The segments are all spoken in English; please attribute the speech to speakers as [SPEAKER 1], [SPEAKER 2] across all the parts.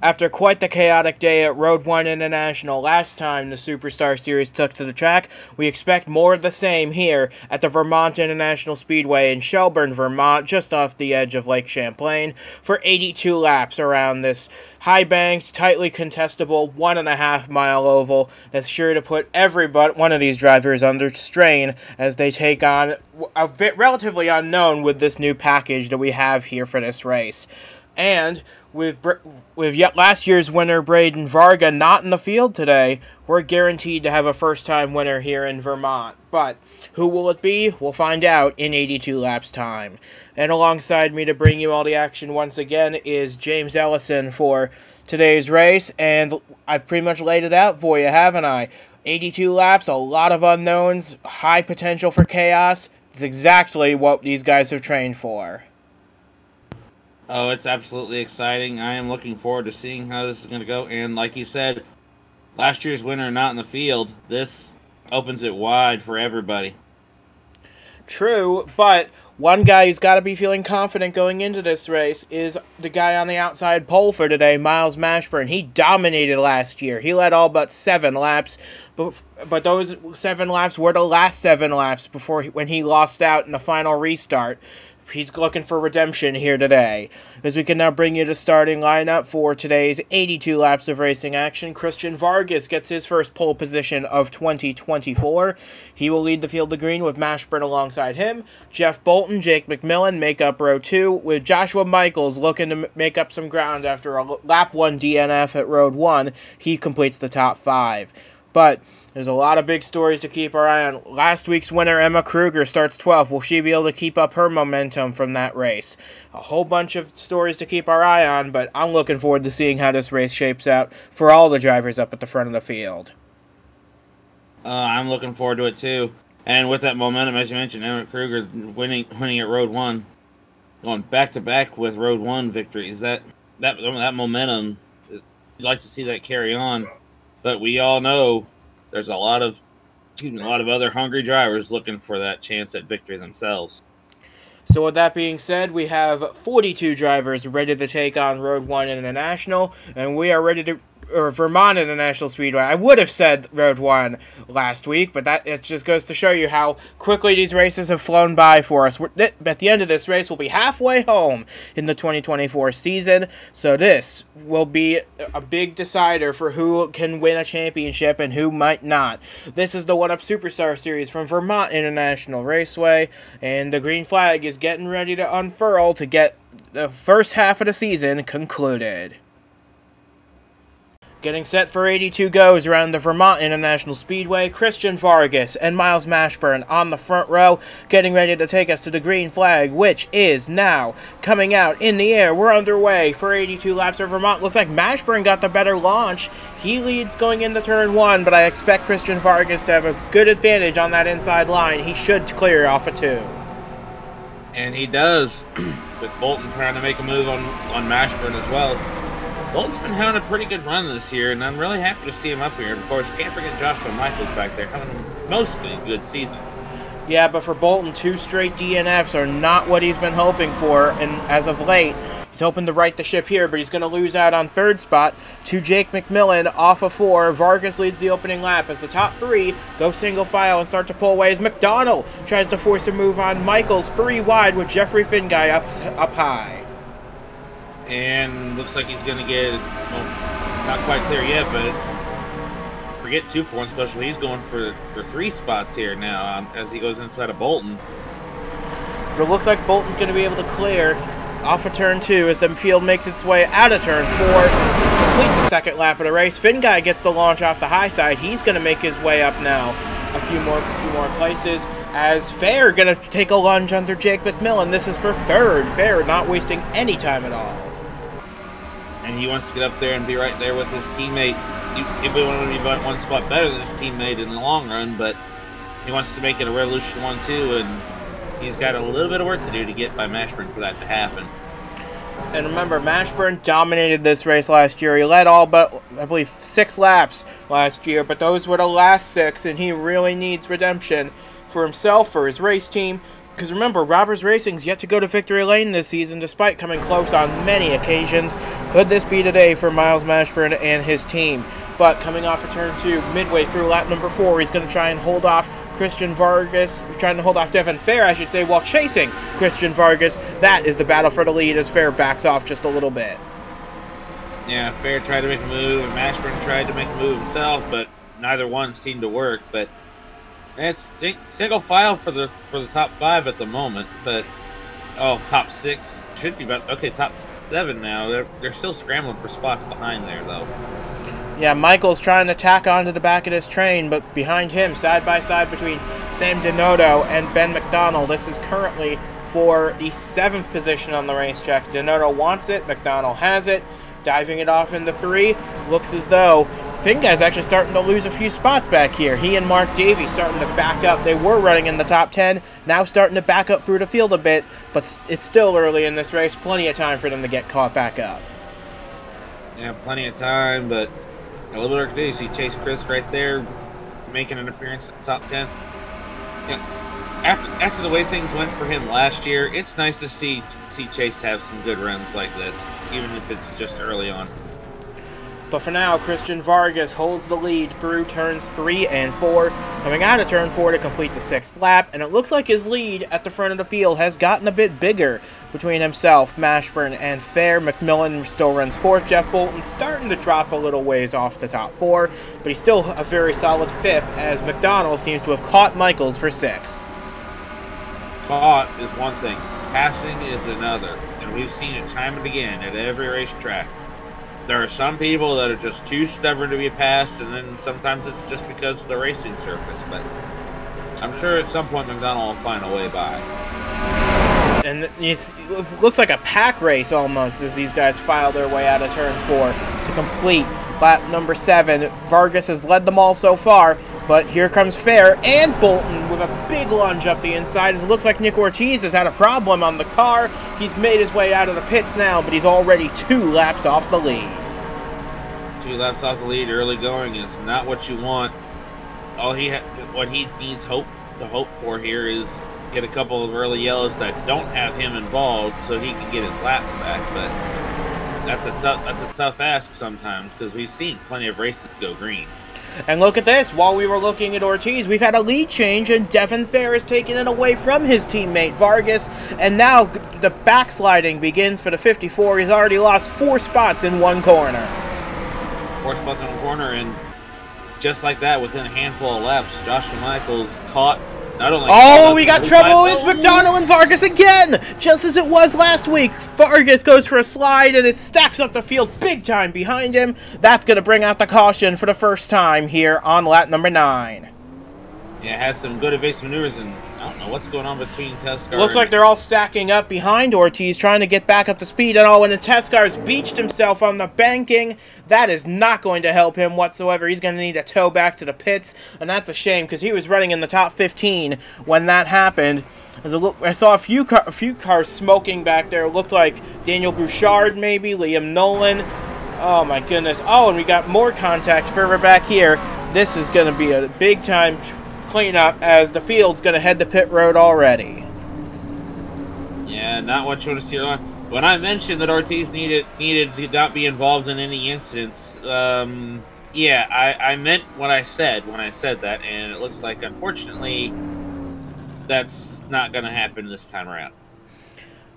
[SPEAKER 1] After quite the chaotic day at Road 1 International last time the Superstar Series took to the track, we expect more of the same here at the Vermont International Speedway in Shelburne, Vermont, just off the edge of Lake Champlain, for 82 laps around this high-banked, tightly contestable 1.5-mile oval that's sure to put every but one of these drivers under strain as they take on a relatively unknown with this new package that we have here for this race. And with yet last year's winner, Braden Varga, not in the field today, we're guaranteed to have a first-time winner here in Vermont. But who will it be? We'll find out in 82 laps time. And alongside me to bring you all the action once again is James Ellison for today's race. And I've pretty much laid it out for you, haven't I? 82 laps, a lot of unknowns, high potential for chaos. It's exactly what these guys have trained for.
[SPEAKER 2] Oh, it's absolutely exciting. I am looking forward to seeing how this is going to go. And like you said, last year's winner not in the field. This opens it wide for everybody.
[SPEAKER 1] True, but one guy who's got to be feeling confident going into this race is the guy on the outside pole for today, Myles Mashburn. He dominated last year. He led all but 7 laps, but those 7 laps were the last 7 laps before when he lost out in the final restart. He's looking for redemption here today. As we can now bring you the starting lineup for today's 82 laps of racing action. Christian Vargas gets his first pole position of 2024. He will lead the field to green with Mashburn alongside him. Jeff Bolton, Jake McMillan make up row 2, with Joshua Michaels looking to make up some ground after a lap 1 DNF at road 1. He completes the top 5. But there's a lot of big stories to keep our eye on. Last week's winner, Emma Kruger, starts 12th. Will she be able to keep up her momentum from that race? A whole bunch of stories to keep our eye on, but I'm looking forward to seeing how this race shapes out for all the drivers up at the front of the field.
[SPEAKER 2] I'm looking forward to it too. And with that momentum, as you mentioned, Emma Kruger winning at Road 1, going back-to-back with Road 1 victories. That momentum, you'd like to see that carry on. But we all know there's a lot of other hungry drivers looking for that chance at victory themselves.
[SPEAKER 1] So with that being said, we have 42 drivers ready to take on Road 1 International, and we are ready to... or Vermont International Speedway. I would have said Road 1 last week, but it just goes to show you how quickly these races have flown by for us. At the end of this race, we'll be halfway home in the 2024 season, so this will be a big decider for who can win a championship and who might not. This is the 1UP Superstar Series from Vermont International Raceway, and the green flag is getting ready to unfurl to get the first half of the season concluded. Getting set for 82 goes around the Vermont International Speedway, Christian Vargas and Myles Mashburn on the front row, getting ready to take us to the green flag, which is now coming out in the air. We're underway for 82 laps of Vermont. Looks like Mashburn got the better launch. He leads going into turn 1, but I expect Christian Vargas to have a good advantage on that inside line. He should clear off a 2.
[SPEAKER 2] And he does, with Bolton trying to make a move on Mashburn as well. Bolton's been having a pretty good run this year, and I'm really happy to see him up here. Of course, can't forget Joshua Michaels back there, having mostly a good season.
[SPEAKER 1] Yeah, but for Bolton, 2 straight DNFs are not what he's been hoping for, and as of late, he's hoping to right the ship here, but he's going to lose out on 3rd spot to Jake McMillan off of 4. Vargas leads the opening lap as the top 3 go single file and start to pull away as McDonald tries to force a move on Michaels 3 wide with Jeffrey Finguy up high.
[SPEAKER 2] And looks like he's going to get, well, not quite clear yet, but forget 2 for 1 special. He's going for 3 spots here now as he goes inside of Bolton.
[SPEAKER 1] But it looks like Bolton's going to be able to clear off of turn 2 as the field makes its way out of turn 4 to complete the 2nd lap of the race. Finguy gets the launch off the high side. He's going to make his way up now a few more places as Fair going to take a lunge under Jake McMillan. This is for 3rd. Fair not wasting any time at all.
[SPEAKER 2] And he wants to get up there and be right there with his teammate. He would want to be 1 spot better than his teammate in the long run, but he wants to make it a Revolution 1-2, and he's got a little bit of work to do to get by Mashburn for that to happen.
[SPEAKER 1] And remember, Mashburn dominated this race last year. He led all but, I believe, 6 laps last year, but those were the last 6, and he really needs redemption for himself, for his race team, Because remember, Robbers Racing's yet to go to victory lane this season, despite coming close on many occasions. Could this be today for Myles Mashburn and his team? But coming off of turn 2, midway through lap number 4, he's going to try and hold off Christian Vargas, trying to hold off Devin Fair, I should say, while chasing Christian Vargas. That is the battle for the lead as Fair backs off just a little bit.
[SPEAKER 2] Yeah, Fair tried to make a move, and Mashburn tried to make a move himself, but neither one seemed to work. But it's single file for the top 5 at the moment. But top 6 should be about top 7 now. They're still scrambling for spots behind there though.
[SPEAKER 1] Yeah, Michael's trying to tack onto the back of this train, but behind him, side by side between Sam Donato and Ben McDonald, this is currently for the 7th position on the racetrack. Donato wants it, McDonald has it, diving it off into 3. Looks as though Finguy's actually starting to lose a few spots back here. He and Mark Davey starting to back up. They were running in the top 10, now starting to back up through the field a bit, but it's still early in this race. Plenty of time for them to get caught back up.
[SPEAKER 2] Yeah, plenty of time, but a little bit early. You chase Chris right there, making an appearance in the top 10. Yeah. After the way things went for him last year, it's nice to see Chase have some good runs like this, even if it's just early on.
[SPEAKER 1] But for now, Christian Vargas holds the lead through turns 3 and 4, coming out of turn 4 to complete the 6th lap, and it looks like his lead at the front of the field has gotten a bit bigger between himself, Mashburn, and Fair. McMillan still runs 4th. Jeff Bolton starting to drop a little ways off the top 4, but he's still a very solid 5th, as McDonald seems to have caught Michaels for 6th.
[SPEAKER 2] Caught is one thing, passing is another, and we've seen it time and again at every racetrack. There are some people that are just too stubborn to be passed, and then sometimes it's just because of the racing surface, but I'm sure at some point McDonald will find a way by.
[SPEAKER 1] And it looks like a pack race almost as these guys file their way out of turn 4 to complete lap number 7. Vargas has led them all so far, but here comes Fair and Bolton with a big lunge up the inside, as it looks like Nick Ortiz has had a problem on the car. He's made his way out of the pits now, but he's already 2 laps off the lead.
[SPEAKER 2] 2 laps off the lead early going is not what you want. What he needs to hope for here is get a couple of early yellows that don't have him involved, so he can get his lap back. But that's a tough ask sometimes, because we've seen plenty of races go green.
[SPEAKER 1] And look at this, while we were looking at Ortiz, we've had a lead change, and Devin Fair has taken it away from his teammate Vargas, and now the backsliding begins for the 54. He's already lost 4 spots in one corner.
[SPEAKER 2] 4 spots in one corner, and just like that, within a handful of laps, Joshua Michaels caught not only...
[SPEAKER 1] Oh, we got trouble! It's McDonald and Vargas again! Just as it was last week, Vargas goes for a slide, and it stacks up the field big time behind him. That's going to bring out the caution for the first time here on lap number 9.
[SPEAKER 2] Yeah, had some good evasive maneuvers, and I don't know what's going on between Tescar.
[SPEAKER 1] Looks like they're all stacking up behind Ortiz, trying to get back up to speed and all, and Tescar's beached himself on the banking. That is not going to help him whatsoever. He's going to need a tow back to the pits, and that's a shame, because he was running in the top 15 when that happened. I saw a few cars smoking back there. It looked like Daniel Bouchard, maybe, Liam Nolan. Oh, my goodness. Oh, and we got more contact further back here. This is going to be a big-time cleanup, as the field's going to head to pit road already.
[SPEAKER 2] Yeah, not what you want to see. When I mentioned that Ortiz needed to not be involved in any incidents, yeah, I meant what I said when I said that, and it looks like, unfortunately, that's not going to happen this time around.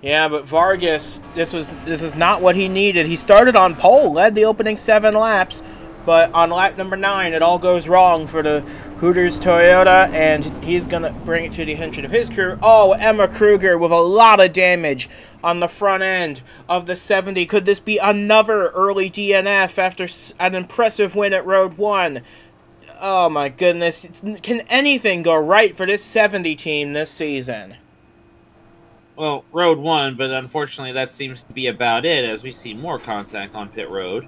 [SPEAKER 1] Yeah, but Vargas, this is not what he needed. He started on pole, led the opening 7 laps, but on lap number 9, it all goes wrong for the Hooters Toyota, and he's going to bring it to the attention of his crew. Oh, Emma Kruger with a lot of damage on the front end of the 70. Could this be another early DNF after an impressive win at Road 1? Oh, my goodness. Can anything go right for this 70 team this season?
[SPEAKER 2] Well, Road 1, but unfortunately that seems to be about it, as we see more contact on pit road.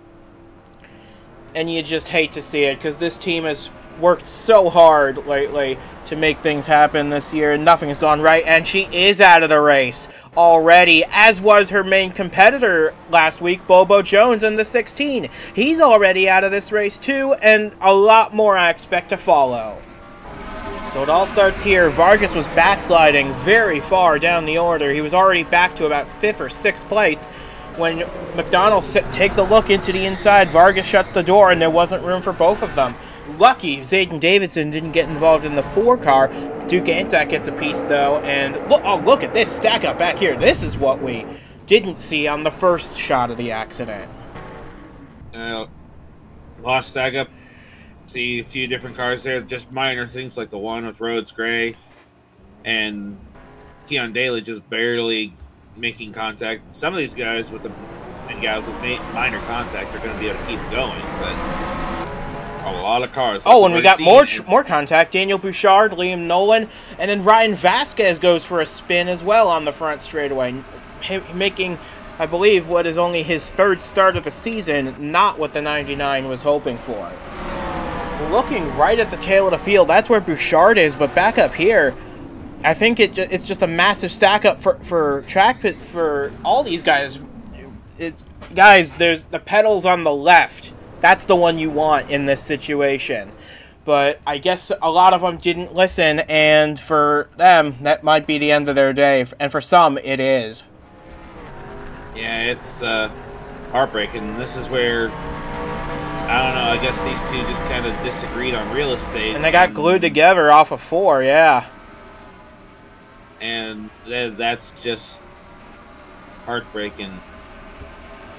[SPEAKER 1] And you just hate to see it, because this team has worked so hard lately to make things happen this year, and nothing has gone right, and she is out of the race already, as was her main competitor last week, Bobo Jones, in the 16. He's already out of this race too, and a lot more I expect to follow. So it all starts here. Vargas was backsliding very far down the order. He was already back to about 5th or 6th place. When McDonald takes a look into the inside, Vargas shuts the door, and there wasn't room for both of them. Lucky Zayden Davidson didn't get involved in the 4 car. Duke Anzac gets a piece, though, and look at this stack up back here. This is what we didn't see on the first shot of the accident.
[SPEAKER 2] Lost stack up. See a few different cars there, just minor things like the one with Rhodes Gray and Keon Daly just barely making contact. Some of these guys with minor contact are going to be able to keep going, but a lot of cars.
[SPEAKER 1] Oh, and we got more contact. Daniel Bouchard, Liam Nolan, and then Ryan Vasquez goes for a spin as well on the front straightaway, making, I believe, what is only his 3rd start of the season, not what the 99 was hoping for. Looking right at the tail of the field, that's where Bouchard is, but back up here, I think it's just a massive stack up for track pit for all these guys. Guys, there's the pedals on the left. That's the one you want in this situation. But I guess a lot of them didn't listen, and for them, that might be the end of their day. And for some, it is.
[SPEAKER 2] Yeah, it's heartbreaking. This is where, I don't know, I guess these two just kind of disagreed on real estate.
[SPEAKER 1] And they got glued together off of 4, yeah.
[SPEAKER 2] And that's just heartbreaking.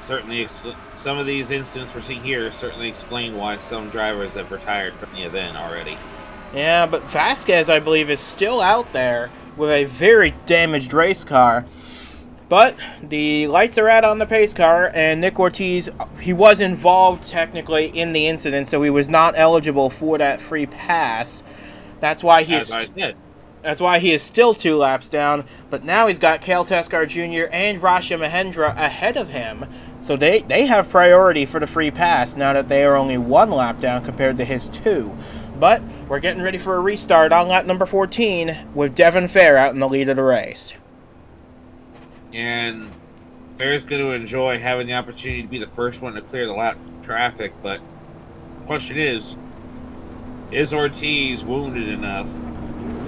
[SPEAKER 2] Certainly, some of these incidents we're seeing here certainly explain why some drivers have retired from the event already.
[SPEAKER 1] Yeah, but Vasquez, I believe, is still out there with a very damaged race car. But the lights are out on the pace car, and Nick Ortiz, he was involved technically in the incident, so he was not eligible for that free pass. That's why That's why he is still 2 laps down, but now he's got Cale Teskar Jr. and Rasha Mahendra ahead of him, so they have priority for the free pass now that they are only 1 lap down compared to his 2. But we're getting ready for a restart on lap number 14 with Devin Fair out in the lead of the race.
[SPEAKER 2] And Fair's going to enjoy having the opportunity to be the first one to clear the lap traffic, but the question is Ortiz wounded enough?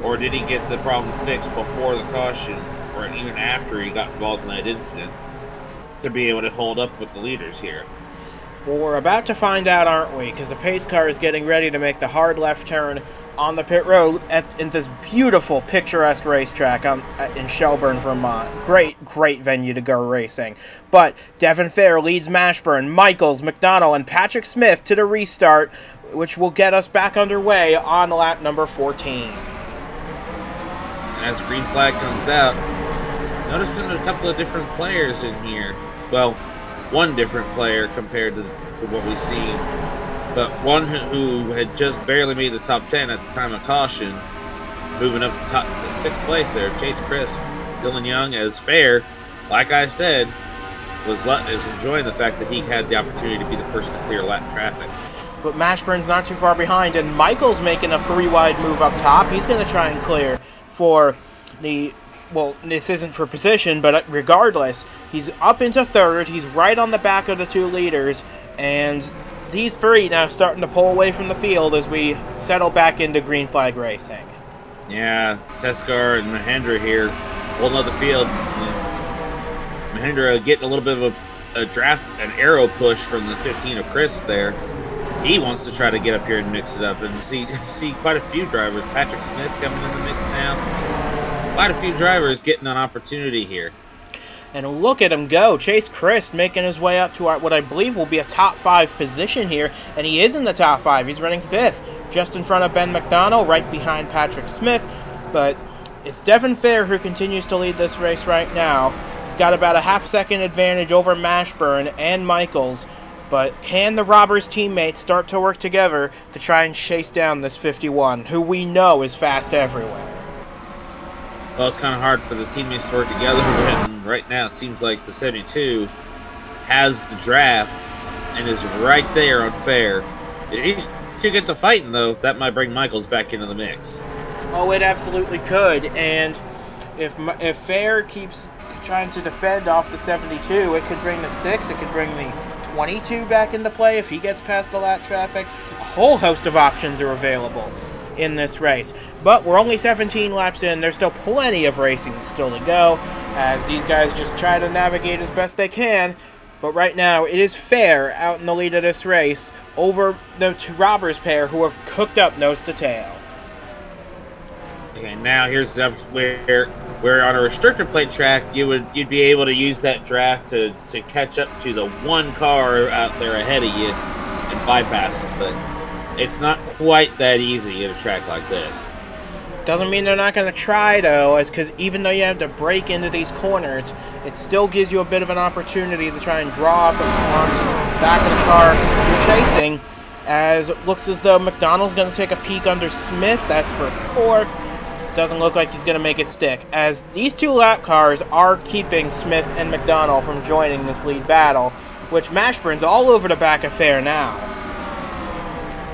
[SPEAKER 2] Or did he get the problem fixed before the caution, or even after he got involved in that incident, to be able to hold up with the leaders here?
[SPEAKER 1] Well, we're about to find out, aren't we? Because the pace car is getting ready to make the hard left turn on the pit road in this beautiful, picturesque racetrack in Shelburne, Vermont. Great venue to go racing. But Devin Fair leads Mashburn, Michaels, McDonald, and Patrick Smith to the restart, which will get us back underway on lap number 14.
[SPEAKER 2] As the green flag comes out, noticing a couple of different players in here. Well, one different player compared to what we've seen, but one who had just barely made the top 10 at the time of caution, moving up to 6th place there. Chase Chris, Dylan Young as Fair, like I said, is enjoying the fact that he had the opportunity to be the first to clear lap traffic.
[SPEAKER 1] But Mashburn's not too far behind, and Michael's making a 3-wide move up top. He's going to try and clear for the, well, this isn't for position, but regardless, he's up into 3rd. He's right on the back of the 2 leaders, and these 3 now starting to pull away from the field as we settle back into green flag racing.
[SPEAKER 2] Yeah, Teskar and Mahendra here holding up the field. Mahendra getting a little bit of an arrow push from the 15 of Chris there. He wants to try to get up here and mix it up, and see quite a few drivers. Patrick Smith coming in the mix now. Quite a few drivers getting an opportunity here.
[SPEAKER 1] And look at him go. Chase Christ making his way up to what I believe will be a top 5 position here, and he is in the top 5. He's running 5th, just in front of Ben McDonald, right behind Patrick Smith. But it's Devin Fair who continues to lead this race right now. He's got about a half-second advantage over Mashburn and Michaels. But can the Robbers teammates start to work together to try and chase down this 51, who we know is fast everywhere?
[SPEAKER 2] Well, it's kind of hard for the teammates to work together when right now it seems like the 72 has the draft and is right there on Fair. If you get to fighting, though, that might bring Michaels back into the mix.
[SPEAKER 1] Oh, it absolutely could. And if Fair keeps trying to defend off the 72, it could bring the 6, it could bring the 22 back into play if he gets past the lap traffic. A whole host of options are available. in this race. But we're only 17 laps in. There's still plenty of racing still to go, as these guys just try to navigate as best they can. But right now, it is fair out in the lead of this race over the two robbers pair who have hooked up nose to tail.
[SPEAKER 2] Okay, now here's where on a restrictor plate track you'd be able to use that draft to catch up to the one car out there ahead of you and bypass it, but it's not quite that easy at a track like this.
[SPEAKER 1] Doesn't mean they're not going to try, though, because even though you have to break into these corners, it still gives you a bit of an opportunity to try and draw up onto the back of the car you're chasing, as it looks as though McDonald's going to take a peek under Smith. That's for fourth. Doesn't look like he's going to make it stick, as these two lap cars are keeping Smith and McDonald from joining this lead battle, which Mashburn's all over the back affair now.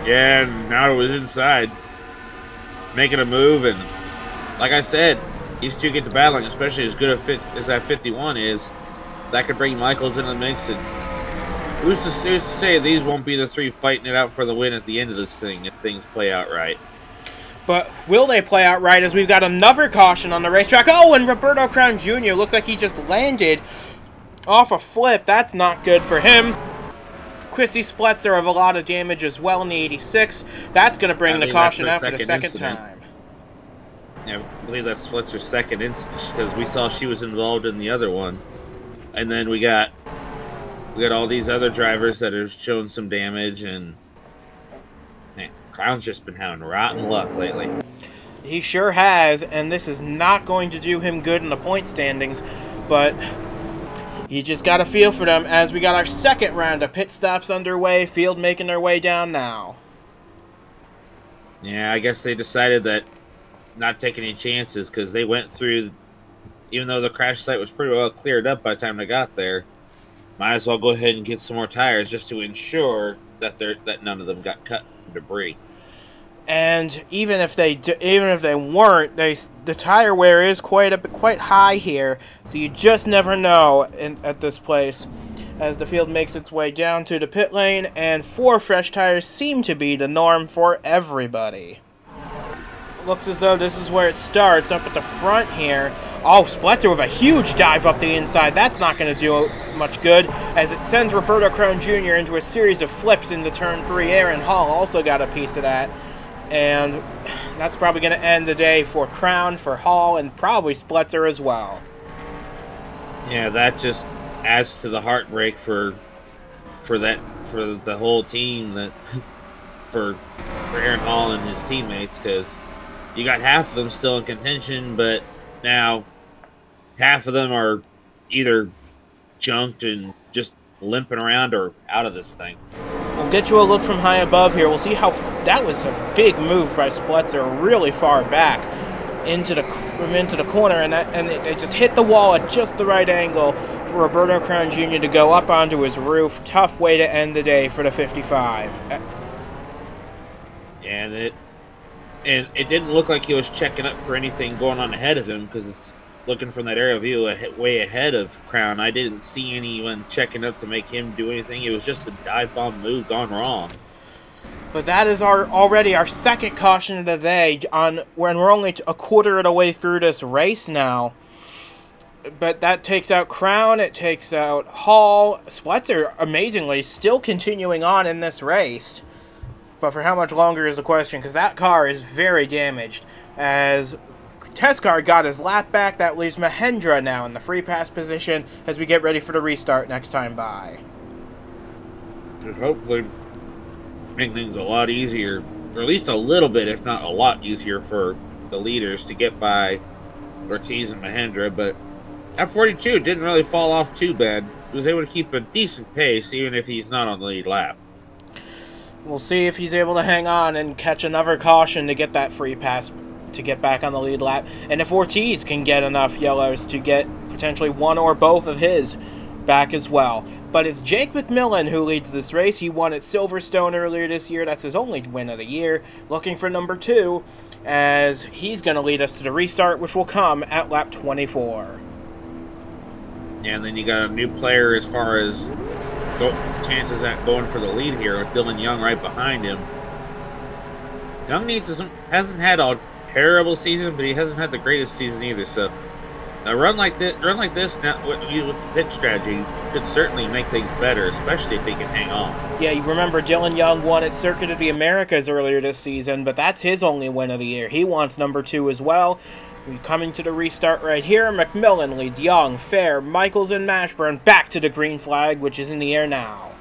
[SPEAKER 2] Yeah, now it was inside, making a move, and like I said, these two get to battling, especially as good as that 51 is. That could bring Michaels in the mix, and who's to say these won't be the three fighting it out for the win at the end of this thing if things play out right.
[SPEAKER 1] But will they play out right, as we've got another caution on the racetrack? Oh, and Roberto Crown Jr. looks like he just landed off a flip. That's not good for him. Chrissy Spletzer of a lot of damage as well in the 86. That's going to bring the caution out for the second time.
[SPEAKER 2] Yeah, I believe that's Splitzer's second incident, because we saw she was involved in the other one. And then we got all these other drivers that have shown some damage, and man, Crown's just been having rotten luck lately.
[SPEAKER 1] He sure has, and this is not going to do him good in the point standings, but you just got to feel for them, as we got our second round of pit stops underway, field making their way down now.
[SPEAKER 2] Yeah, I guess they decided that not taking any chances, because they went through, even though the crash site was pretty well cleared up by the time they got there, might as well go ahead and get some more tires just to ensure that none of them got cut from debris.
[SPEAKER 1] And even if they weren't, the tire wear is quite high here, so you just never know at this place. As the field makes its way down to the pit lane, and 4 fresh tires seem to be the norm for everybody. Looks as though this is where it starts, up at the front here. Oh, Spletzer with a huge dive up the inside. That's not going to do much good, as it sends Roberto Crown Jr. into a series of flips into turn 3. Aaron Hall also got a piece of that. And that's probably going to end the day for Crown, for Hall, and probably Spletzer as well.
[SPEAKER 2] Yeah, that just adds to the heartbreak for the whole team, that for Aaron Hall and his teammates, because you got half of them still in contention, but now half of them are either junked and just limping around or out of this thing.
[SPEAKER 1] We'll get you a look from high above here. We'll see how that was a big move by Spletzer, really far back into the corner, and it just hit the wall at just the right angle for Roberto Crown Jr. to go up onto his roof. Tough way to end the day for the 55.
[SPEAKER 2] And it didn't look like he was checking up for anything going on ahead of him, because it's looking from that aerial view way ahead of Crown. I didn't see anyone checking up to make him do anything. It was just a dive bomb move gone wrong.
[SPEAKER 1] But that is already our second caution of the day, when we're only a quarter of the way through this race now. But that takes out Crown, it takes out Hall. Spletzer, amazingly, still continuing on in this race. But for how much longer is the question, because that car is very damaged. As test car got his lap back, that leaves Mahendra now in the free pass position as we get ready for the restart next time by.
[SPEAKER 2] Just hopefully make things a lot easier, or at least a little bit, if not a lot easier, for the leaders to get by Ortiz and Mahendra. But at 42 didn't really fall off too bad. He was able to keep a decent pace even if he's not on the lead lap.
[SPEAKER 1] We'll see if he's able to hang on and catch another caution to get that free pass to get back on the lead lap, and if Ortiz can get enough yellows to get potentially one or both of his back as well. But it's Jake McMillan who leads this race. He won at Silverstone earlier this year. That's his only win of the year. Looking for number 2, as he's going to lead us to the restart, which will come at lap 24.
[SPEAKER 2] And then you got a new player as far as chances at going for the lead here, with Dylan Young right behind him. Young hasn't had a terrible season, but he hasn't had the greatest season either. So a run like this now with the pit strategy could certainly make things better, especially if he can hang on.
[SPEAKER 1] Yeah, you remember Dylan Young won at Circuit of the Americas earlier this season, but that's his only win of the year. He wants number 2 as well. We're coming to the restart right here. McMillan leads Young, Fair, Michaels, and Mashburn back to the green flag, which is in the air now.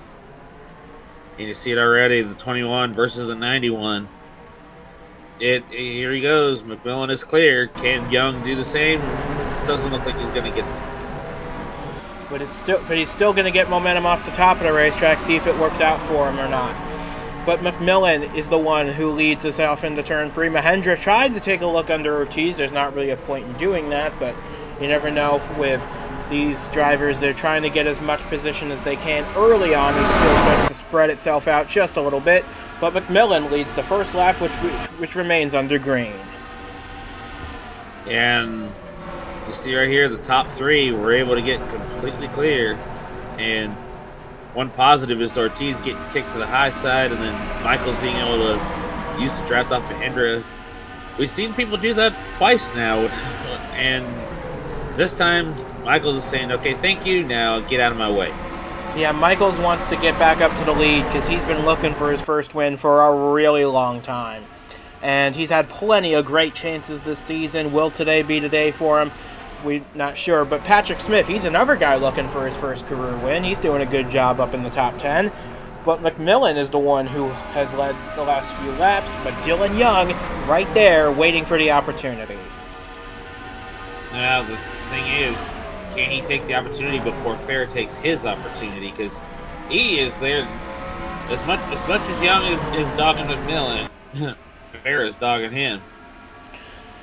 [SPEAKER 2] And you see it already, the 21 versus the 91. Here he goes. McMillan is clear. Can Young do the same? Doesn't look like he's going to get.
[SPEAKER 1] But he's still going to get momentum off the top of the racetrack. See if it works out for him or not. But McMillan is the one who leads us off into turn 3. Mahendra tried to take a look under Ortiz. There's not really a point in doing that, but you never know with these drivers. They're trying to get as much position as they can early on as the field starts to spread itself out just a little bit. But McMillan leads the first lap, which remains under green.
[SPEAKER 2] And you see right here, the top 3 were able to get completely clear. And one positive is Ortiz getting kicked to the high side, and then Michaels being able to use the draft off Mahendra. We've seen people do that twice now, and this time Michaels is saying, okay, thank you, now get out of my way.
[SPEAKER 1] Yeah, Michaels wants to get back up to the lead because he's been looking for his first win for a really long time. And he's had plenty of great chances this season. Will today be the day for him? We're not sure. But Patrick Smith, he's another guy looking for his first career win. He's doing a good job up in the top 10. But McMillan is the one who has led the last few laps. But Dylan Young right there waiting for the opportunity.
[SPEAKER 2] Now, the thing is, can he take the opportunity before Fair takes his opportunity? Because he is there. As much as Young is dogging McMillan, Fair is dogging him.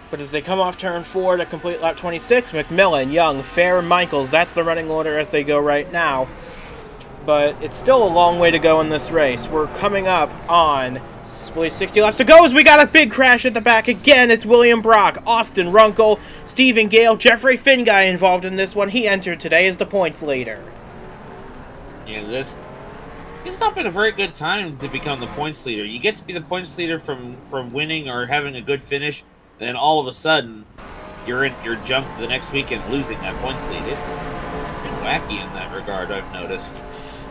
[SPEAKER 1] But as they come off turn 4 to complete lap 26, McMillan, Young, Fair, Michaels, that's the running order as they go right now. But it's still a long way to go in this race. We're coming up on 60 laps to go as we got a big crash at the back again. It's William Brock, Austin Runkle, Stephen Gale, Jeffrey Finguy involved in this one. He entered today as the points leader.
[SPEAKER 2] Yeah, it's not been a very good time to become the points leader. You get to be the points leader from winning or having a good finish, and then all of a sudden you're jumped the next weekend losing that points lead. It's been wacky in that regard, I've noticed.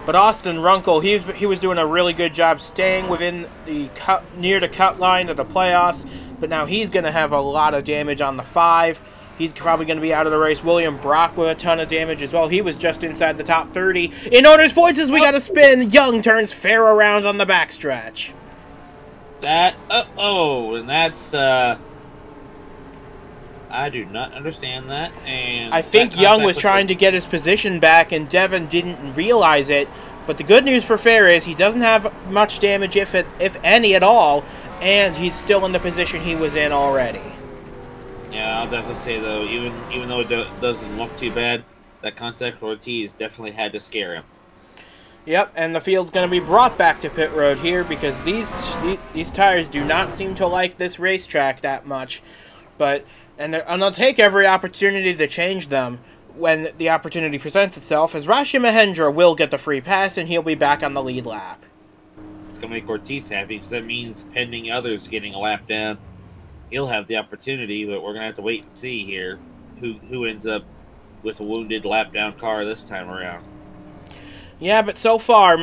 [SPEAKER 1] But Austin Runkle, he was doing a really good job staying within the near the cut line of the playoffs. But now he's going to have a lot of damage on the 5. He's probably going to be out of the race. William Brock with a ton of damage as well. He was just inside the top 30. In owners' points as we got a spin. Young turns Fair around on the backstretch.
[SPEAKER 2] And that's I do not understand that. And
[SPEAKER 1] I think Young was trying to get his position back, and Devin didn't realize it. But the good news for Fair is he doesn't have much damage, if any at all, and he's still in the position he was in already.
[SPEAKER 2] Yeah, I'll definitely say, though, even though it doesn't look too bad, that contact Ortiz definitely had to scare him.
[SPEAKER 1] Yep, and the field's going to be brought back to pit road here because these tires do not seem to like this racetrack that much. And they'll take every opportunity to change them when the opportunity presents itself, as Rashi Mahendra will get the free pass, and he'll be back on the lead lap.
[SPEAKER 2] It's going to make Ortiz happy, because that means pending others getting a lap down, he'll have the opportunity, but we're going to have to wait and see here who ends up with a wounded lap down car this time around.
[SPEAKER 1] Yeah, but so far,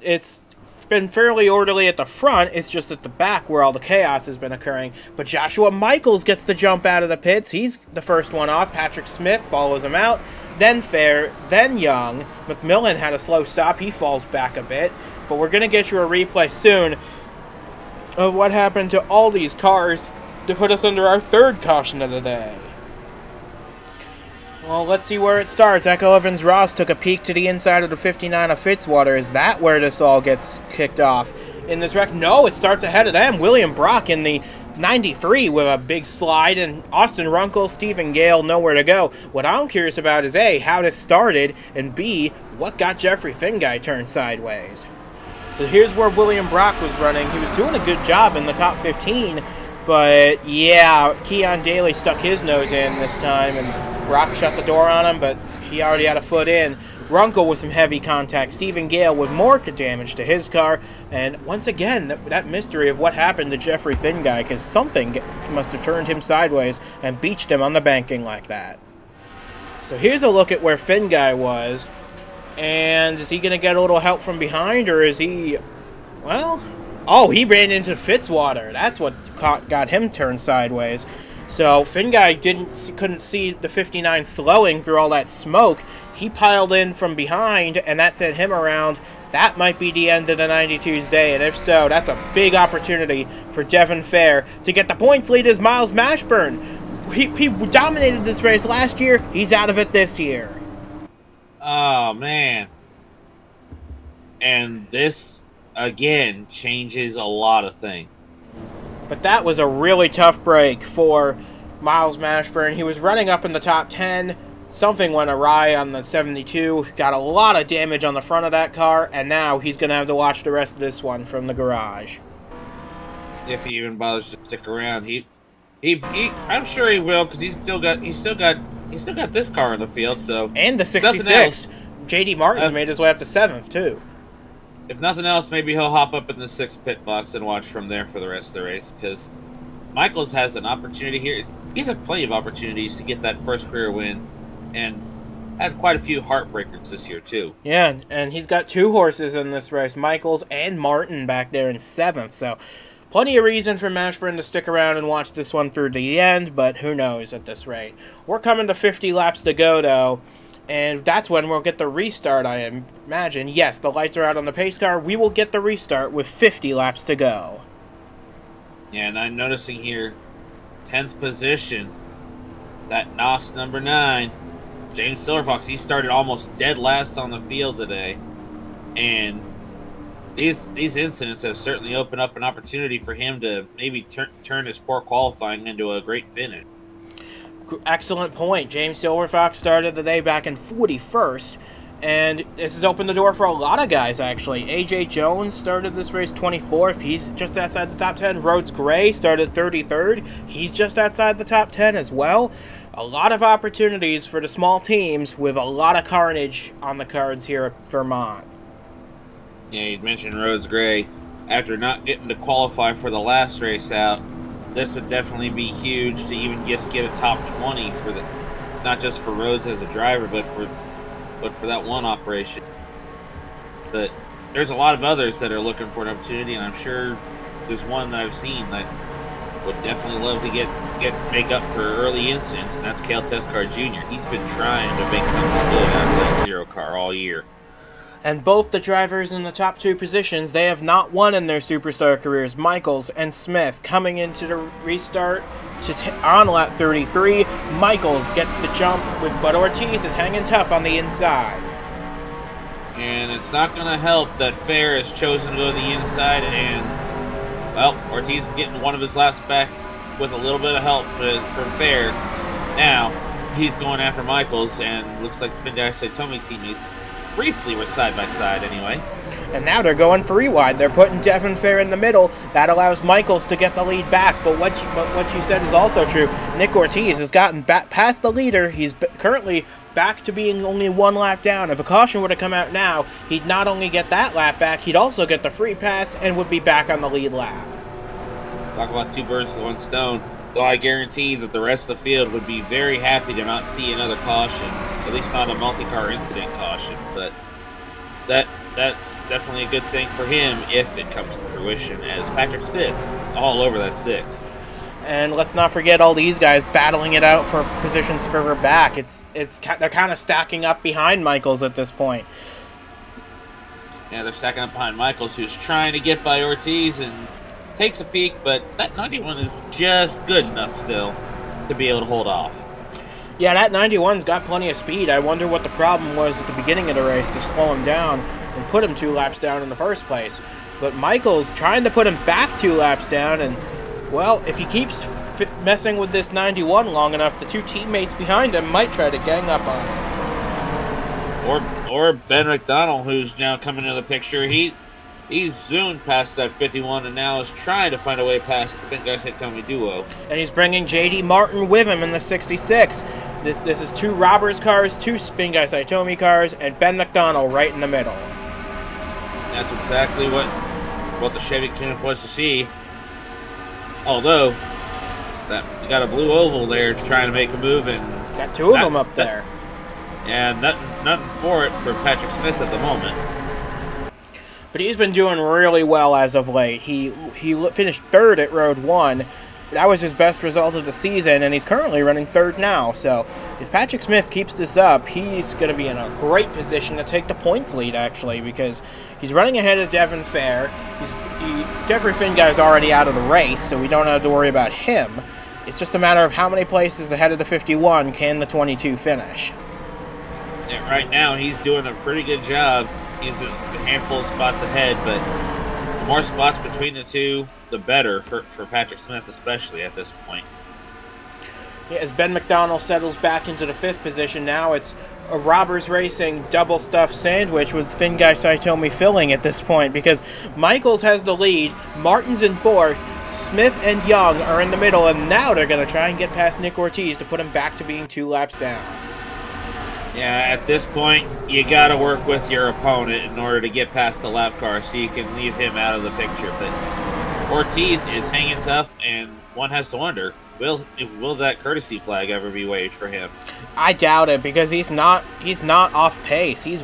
[SPEAKER 1] it's been fairly orderly at the front. It's just at the back where all the chaos has been occurring. But Joshua Michaels gets the jump out of the pits. He's the first one off. Patrick Smith follows him out. Then Fair, then Young. McMillan had a slow stop. He falls back a bit. But we're going to get you a replay soon of what happened to all these cars to put us under our third caution of the day. Well, let's see where it starts. Echo Evans Ross took a peek to the inside of the 59 of Fitzwater. Is that where this all gets kicked off in this wreck? No, it starts ahead of them. William Brock in the 93 with a big slide, and Austin Runkle, Stephen Gale, nowhere to go. What I'm curious about is A, how this started, and B, what got Jeffrey Finguy turned sideways. So here's where William Brock was running. He was doing a good job in the top 15, but yeah, Keon Daly stuck his nose in this time, and Brock shut the door on him, but he already had a foot in. Runkle with some heavy contact, Stephen Gale with more damage to his car, and once again, that mystery of what happened to Jeffrey Finn guy, because something must have turned him sideways and beached him on the banking like that. So here's a look at where Finn guy was, and is he going to get a little help from behind, or is he, well, oh, he ran into Fitzwater. That's what got him turned sideways. So Finn guy couldn't see the 59 slowing through all that smoke. He piled in from behind, and that sent him around. That might be the end of the 92's day, and if so, that's a big opportunity for Devin Fair to get the points lead as Myles Mashburn. He dominated this race last year. He's out of it this year.
[SPEAKER 2] Oh, man. And this, again, changes a lot of things.
[SPEAKER 1] But that was a really tough break for Myles Mashburn. He was running up in the top 10. Something went awry on the 72. Got a lot of damage on the front of that car, and now he's going to have to watch the rest of this one from the garage.
[SPEAKER 2] If he even bothers to stick around, I'm sure he will, because he's still got this car in the field. So
[SPEAKER 1] and the 66. J.D. Martin's made his way up to 7th too.
[SPEAKER 2] If nothing else, maybe he'll hop up in the 6th pit box and watch from there for the rest of the race, because Michaels has an opportunity here. He's had plenty of opportunities to get that first career win, and had quite a few heartbreakers this year too.
[SPEAKER 1] Yeah, and he's got 2 horses in this race, Michaels and Martin back there in 7th, so plenty of reason for Mashburn to stick around and watch this one through to the end, but who knows at this rate. We're coming to 50 laps to go, though, and that's when we'll get the restart, I imagine. Yes, the lights are out on the pace car. We will get the restart with 50 laps to go.
[SPEAKER 2] Yeah, and I'm noticing here, 10th position, that NOS number 9, James Silverfox. He started almost dead last on the field today, and these incidents have certainly opened up an opportunity for him to maybe turn his poor qualifying into a great finish.
[SPEAKER 1] Excellent point. James Silverfox started the day back in 41st, and this has opened the door for a lot of guys, actually. A.J. Jones started this race 24th. He's just outside the top 10. Rhodes Gray started 33rd. He's just outside the top 10 as well. A lot of opportunities for the small teams with a lot of carnage on the cards here at Vermont.
[SPEAKER 2] Yeah, you mentioned Rhodes Gray. After not getting to qualify for the last race out, this would definitely be huge to even just get a top 20 for the, not just for Rhodes as a driver, but for that one operation. But there's a lot of others that are looking for an opportunity, and I'm sure there's one that I've seen that would definitely love to make up for early incidents, and that's Cale Tescar Jr. He's been trying to make something good out of that 0 car all year.
[SPEAKER 1] And both the drivers in the top 2 positions, they have not won in their superstar careers. Michaels and Smith coming into the restart on lap 33. Michaels gets the jump, but Ortiz is hanging tough on the inside.
[SPEAKER 2] And it's not going to help that Fair has chosen to go to the inside, and, well, Ortiz is getting one of his laps back with a little bit of help from Fair. Now, he's going after Michaels, and looks like the Hyundai Saitomi teammates briefly were side by side anyway.
[SPEAKER 1] And now they're going 3 wide. They're putting Devin Fair in the middle. That allows Michaels to get the lead back. But what you said is also true. Nick Ortiz has gotten back past the leader. He's currently back to being only 1 lap down. If a caution were to come out now, he'd not only get that lap back, he'd also get the free pass and would be back on the lead lap.
[SPEAKER 2] Talk about 2 birds with 1 stone. So I guarantee that the rest of the field would be very happy to not see another caution, at least not a multi-car incident caution. But that's definitely a good thing for him if it comes to fruition, as Patrick Smith all over that 6.
[SPEAKER 1] And let's not forget all these guys battling it out for positions further back. They're kind of stacking up behind Michaels at this point.
[SPEAKER 2] Yeah, they're stacking up behind Michaels, who's trying to get by Ortiz and takes a peek, but that 91 is just good enough still to be able to hold off.
[SPEAKER 1] Yeah, that 91's got plenty of speed. I wonder what the problem was at the beginning of the race to slow him down and put him 2 laps down in the first place. But Michaels trying to put him back 2 laps down, and, well, if he keeps messing with this 91 long enough, the 2 teammates behind him might try to gang up on him.
[SPEAKER 2] Or Ben McDonald, who's now coming into the picture. He's zoomed past that 51 and now is trying to find a way past the Hyundai Saitomi duo.
[SPEAKER 1] And he's bringing J.D. Martin with him in the 66. This is 2 Robbers cars, 2 Fingai Saitomi cars, and Ben McDonald right in the middle.
[SPEAKER 2] That's exactly what the Chevy camp was to see. Although, you got a blue oval there trying to make a move, and
[SPEAKER 1] got 2 of them up there.
[SPEAKER 2] And nothing for it for Patrick Smith at the moment.
[SPEAKER 1] But he's been doing really well as of late. He finished 3rd at Road 1. That was his best result of the season, and he's currently running 3rd now. So if Patrick Smith keeps this up, he's going to be in a great position to take the points lead, actually, because he's running ahead of Devin Fair. Jeffrey Finguy's already out of the race, so we don't have to worry about him. It's just a matter of how many places ahead of the 51 can the 22 finish.
[SPEAKER 2] Yeah, right now, he's doing a pretty good job. He's a handful of spots ahead, but the more spots between the two, the better for Patrick Smith, especially at this point.
[SPEAKER 1] Yeah, as Ben McDonald settles back into the 5th position, now it's a Robbers Racing double stuffed sandwich with Fingai Saitomi filling at this point, because Michaels has the lead, Martin's in 4th, Smith and Young are in the middle, and now they're going to try and get past Nick Ortiz to put him back to being 2 laps down.
[SPEAKER 2] Yeah, at this point, you got to work with your opponent in order to get past the lap car so you can leave him out of the picture. But Ortiz is hanging tough, and one has to wonder, will that courtesy flag ever be waved for him?
[SPEAKER 1] I doubt it, because he's not off pace. He's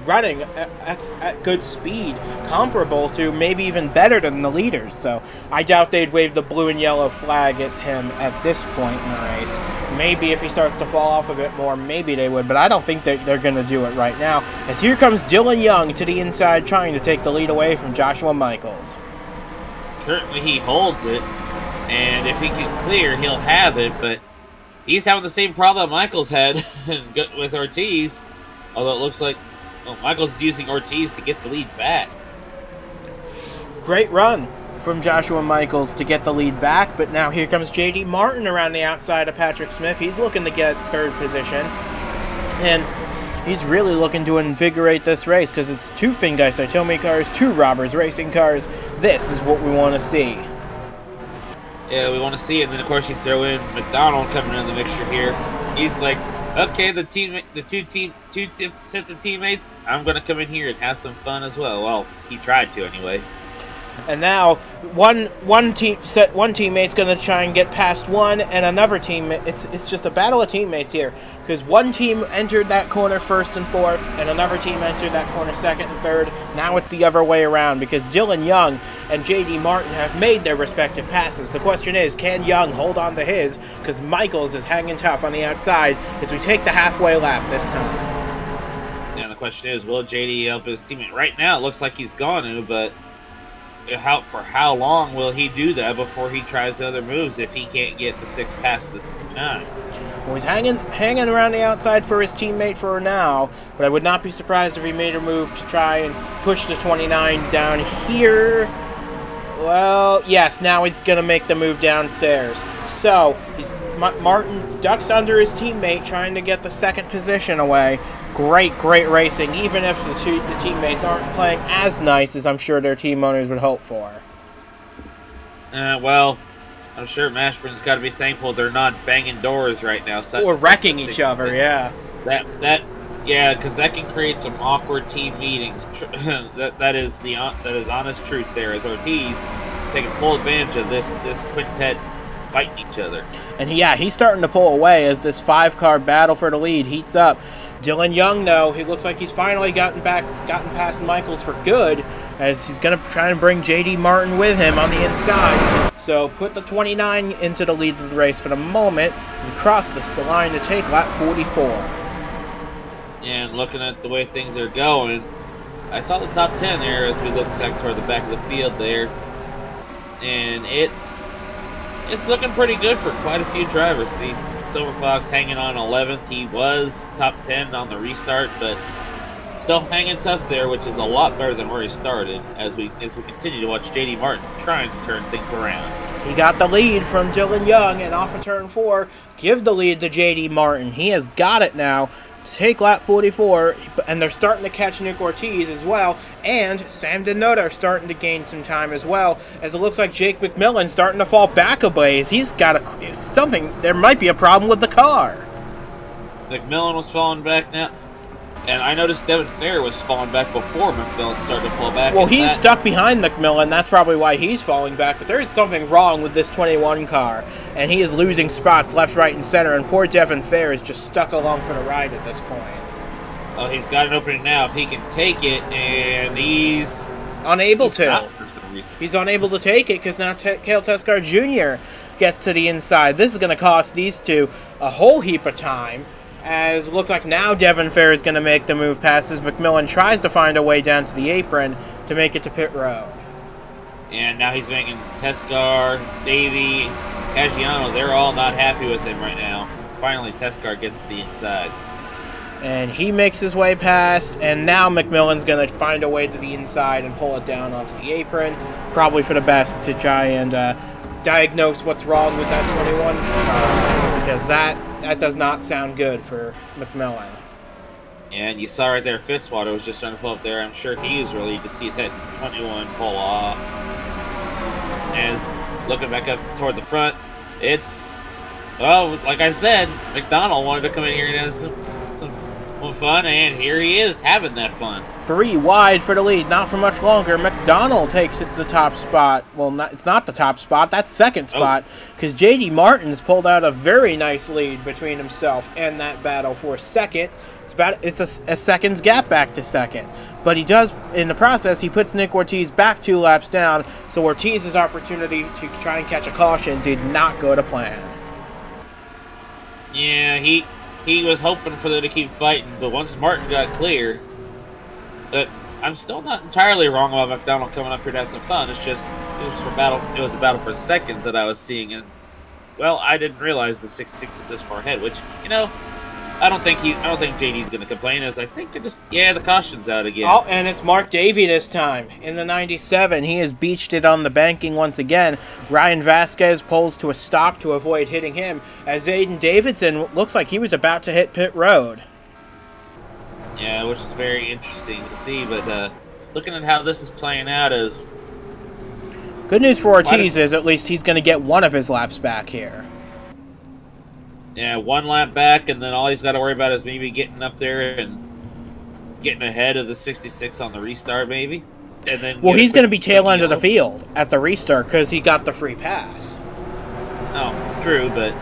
[SPEAKER 1] running at good speed, comparable to, maybe even better than the leaders. So I doubt they'd wave the blue and yellow flag at him at this point in the race. Maybe if he starts to fall off a bit more, maybe they would, but I don't think they're going to do it right now. As here comes Dylan Young to the inside, trying to take the lead away from Joshua Michaels.
[SPEAKER 2] Currently he holds it, and if he can clear, he'll have it, but he's having the same problem Michaels had with Ortiz, although it looks like Michaels is using Ortiz to get the lead back.
[SPEAKER 1] Great run from Joshua Michaels to get the lead back, but now here comes J.D. Martin around the outside of Patrick Smith. He's looking to get 3rd position, and he's really looking to invigorate this race because it's 2 Fingai Saitomi cars, 2 Robbers Racing cars. This is what we want to see.
[SPEAKER 2] Yeah, we want to see it, and then of course you throw in McDonald coming in the mixture here. He's like, okay, the two sets of teammates, I'm gonna come in here and have some fun as well. Well, he tried to anyway.
[SPEAKER 1] And now one teammate's gonna try and get past one, and another team. It's just a battle of teammates here, because one team entered that corner 1st and 4th, and another team entered that corner 2nd and 3rd. Now it's the other way around, because Dylan Young and J.D. Martin have made their respective passes. The question is, can Young hold on to his? Because Michaels is hanging tough on the outside as we take the halfway lap this time.
[SPEAKER 2] And the question is, will J.D. help his teammate? Right now, it looks like he's going to, but for how long will he do that before he tries the other moves if he can't get the 6 past the 9?
[SPEAKER 1] Well, he's hanging around the outside for his teammate for now, but I would not be surprised if he made a move to try and push the 29 down here. Well, yes, now he's going to make the move downstairs. So, Martin ducks under his teammate, trying to get the 2nd position away. Great racing, even if the teammates aren't playing as nice as I'm sure their team owners would hope for.
[SPEAKER 2] Well, I'm sure Mashburn's got to be thankful they're not banging doors right now.
[SPEAKER 1] Or wrecking each other, yeah.
[SPEAKER 2] Yeah, because that can create some awkward team meetings. that is honest truth there, as Ortiz taking full advantage of this quintet fighting each other. And
[SPEAKER 1] he's starting to pull away as this 5-car battle for the lead heats up. Dylan Young, though, he looks like he's finally gotten past Michaels for good, as he's going to try and bring J.D. Martin with him on the inside. So put the 29 into the lead of the race for the moment and cross the line to take lap 44.
[SPEAKER 2] And looking at the way things are going, I saw the top 10 there as we look back toward the back of the field there, and it's looking pretty good for quite a few drivers. See, Silver Fox hanging on 11th. He was top 10 on the restart, but still hanging tough there, which is a lot better than where he started as we continue to watch J.D. Martin trying to turn things around. He
[SPEAKER 1] got the lead from Dylan Young, and off of turn 4, give the lead to J.D. Martin. He has got it now to take lap 44, and they're starting to catch Nick Ortiz as well, and Sam Denota starting to gain some time as well, as it looks like Jake McMillan's starting to fall back a ways. He's got something. There might be a problem with the car.
[SPEAKER 2] McMillan was falling back now. And I noticed Devin Fair was falling back before McMillan started to fall back.
[SPEAKER 1] Well, he's stuck behind McMillan. That's probably why he's falling back. But there is something wrong with this 21 car. And he is losing spots left, right, and center. And poor Devin Fair is just stuck along for the ride at this point.
[SPEAKER 2] Oh, he's got an opening now. If he can take it, and he's
[SPEAKER 1] unable to. He's unable to take it because now Cale Teskar Jr. gets to the inside. This is going to cost these two a whole heap of time. As it looks like now Devin Fair is going to make the move past as McMillan tries to find a way down to the apron to make it to pit road.
[SPEAKER 2] And now he's making Teskar, Davey, Caggiano. They're all not happy with him right now. Finally, Teskar gets to the inside.
[SPEAKER 1] And he makes his way past, and now McMillan's going to find a way to the inside and pull it down onto the apron. Probably for the best to try and diagnose what's wrong with that 21 car, because that does not sound good for McMillan.
[SPEAKER 2] And you saw right there, Fitzwater was just trying to pull up there. I'm sure he was relieved to see that 21 pull off. As looking back up toward the front, it's, well, like I said, McDonald wanted to come in here and have some fun, and here he is having that fun.
[SPEAKER 1] 3 wide for the lead, not for much longer. McDonald takes it the top spot. Well, it's not the top spot, that's second spot, because J.D. Martin's pulled out a very nice lead between himself and that battle for second. It's a second's gap back to second. But he does, in the process, he puts Nick Ortiz back 2 laps down, so Ortiz's opportunity to try and catch a caution did not go to plan.
[SPEAKER 2] Yeah, he was hoping for them to keep fighting, but once Martin got clear, I'm still not entirely wrong about McDonald coming up here to have some fun. It's just it was a battle for second that I was seeing, and well, I didn't realize the 66 is this far ahead. Which, you know, I don't think JD's going to complain. As I think the caution's out again.
[SPEAKER 1] Oh, and it's Mark Davey this time in the 97. He has beached it on the banking once again. Ryan Vasquez pulls to a stop to avoid hitting him, as Aiden Davidson looks like he was about to hit pit road.
[SPEAKER 2] Yeah, which is very interesting to see. But looking at how this is playing out, is
[SPEAKER 1] good news for Ortiz is at least he's going to get one of his laps back here.
[SPEAKER 2] Yeah, 1 lap back, and then all he's got to worry about is maybe getting up there and getting ahead of the 66 on the restart, maybe. And then
[SPEAKER 1] well, he's going to be tail end of the field at the restart because he got the free pass.
[SPEAKER 2] Oh, true, but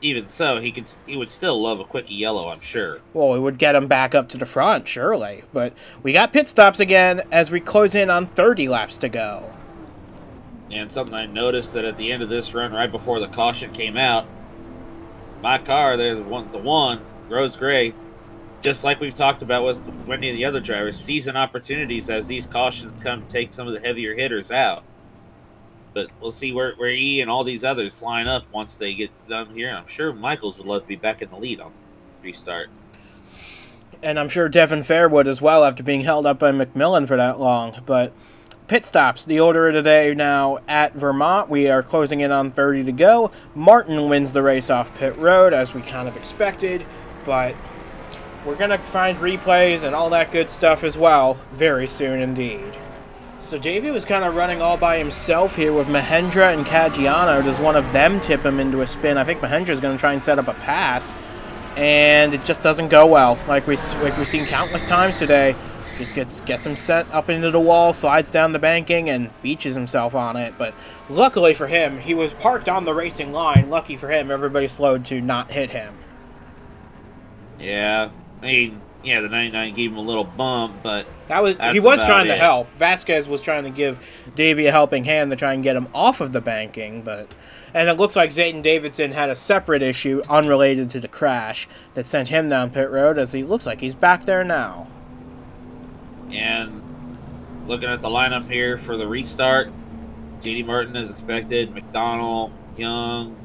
[SPEAKER 2] even so, he would still love a quick yellow, I'm sure.
[SPEAKER 1] Well, it would get him back up to the front, surely. But we got pit stops again as we close in on 30 laps to go.
[SPEAKER 2] And something I noticed that at the end of this run, right before the caution came out, my car, the one, Rose Gray, just like we've talked about with many of the other drivers, season opportunities as these cautions come to take some of the heavier hitters out. But we'll see where he and all these others line up once they get done here. And I'm sure Michaels would love to be back in the lead on the restart.
[SPEAKER 1] And I'm sure Devin Fair would as well after being held up by McMillan for that long. But pit stops, the order of the day now at Vermont. We are closing in on 30 to go. Martin wins the race off pit road, as we kind of expected. But we're going to find replays and all that good stuff as well very soon indeed. So Davey was kind of running all by himself here with Mahendra and Caggiano. Does one of them tip him into a spin? I think Mahendra's going to try and set up a pass. And it just doesn't go well. Like we've seen countless times today. Just gets him set up into the wall, slides down the banking, and beaches himself on it. But luckily for him, he was parked on the racing line. Lucky for him, everybody slowed to not hit him.
[SPEAKER 2] Yeah, I mean, yeah, the 99 gave him a little bump, but
[SPEAKER 1] he was trying to help. Vasquez was trying to give Davey a helping hand to try and get him off of the banking, and it looks like Zayden Davidson had a separate issue unrelated to the crash that sent him down pit road, as he looks like he's back there now.
[SPEAKER 2] And looking at the lineup here for the restart, J.D. Martin as expected, McDonald, Young,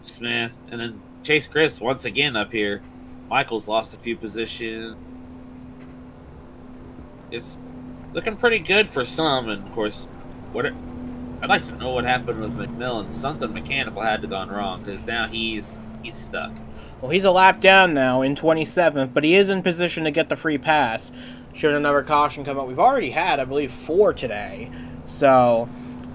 [SPEAKER 2] Smith, and then Chase Chris once again up here. Michaels lost a few positions. It's looking pretty good for some, and of course, I'd like to know what happened with McMillan. Something mechanical had to have gone wrong, because now he's stuck.
[SPEAKER 1] Well, he's a lap down now in 27th, but he is in position to get the free pass should another caution come up. We've already had, I believe, 4 today. So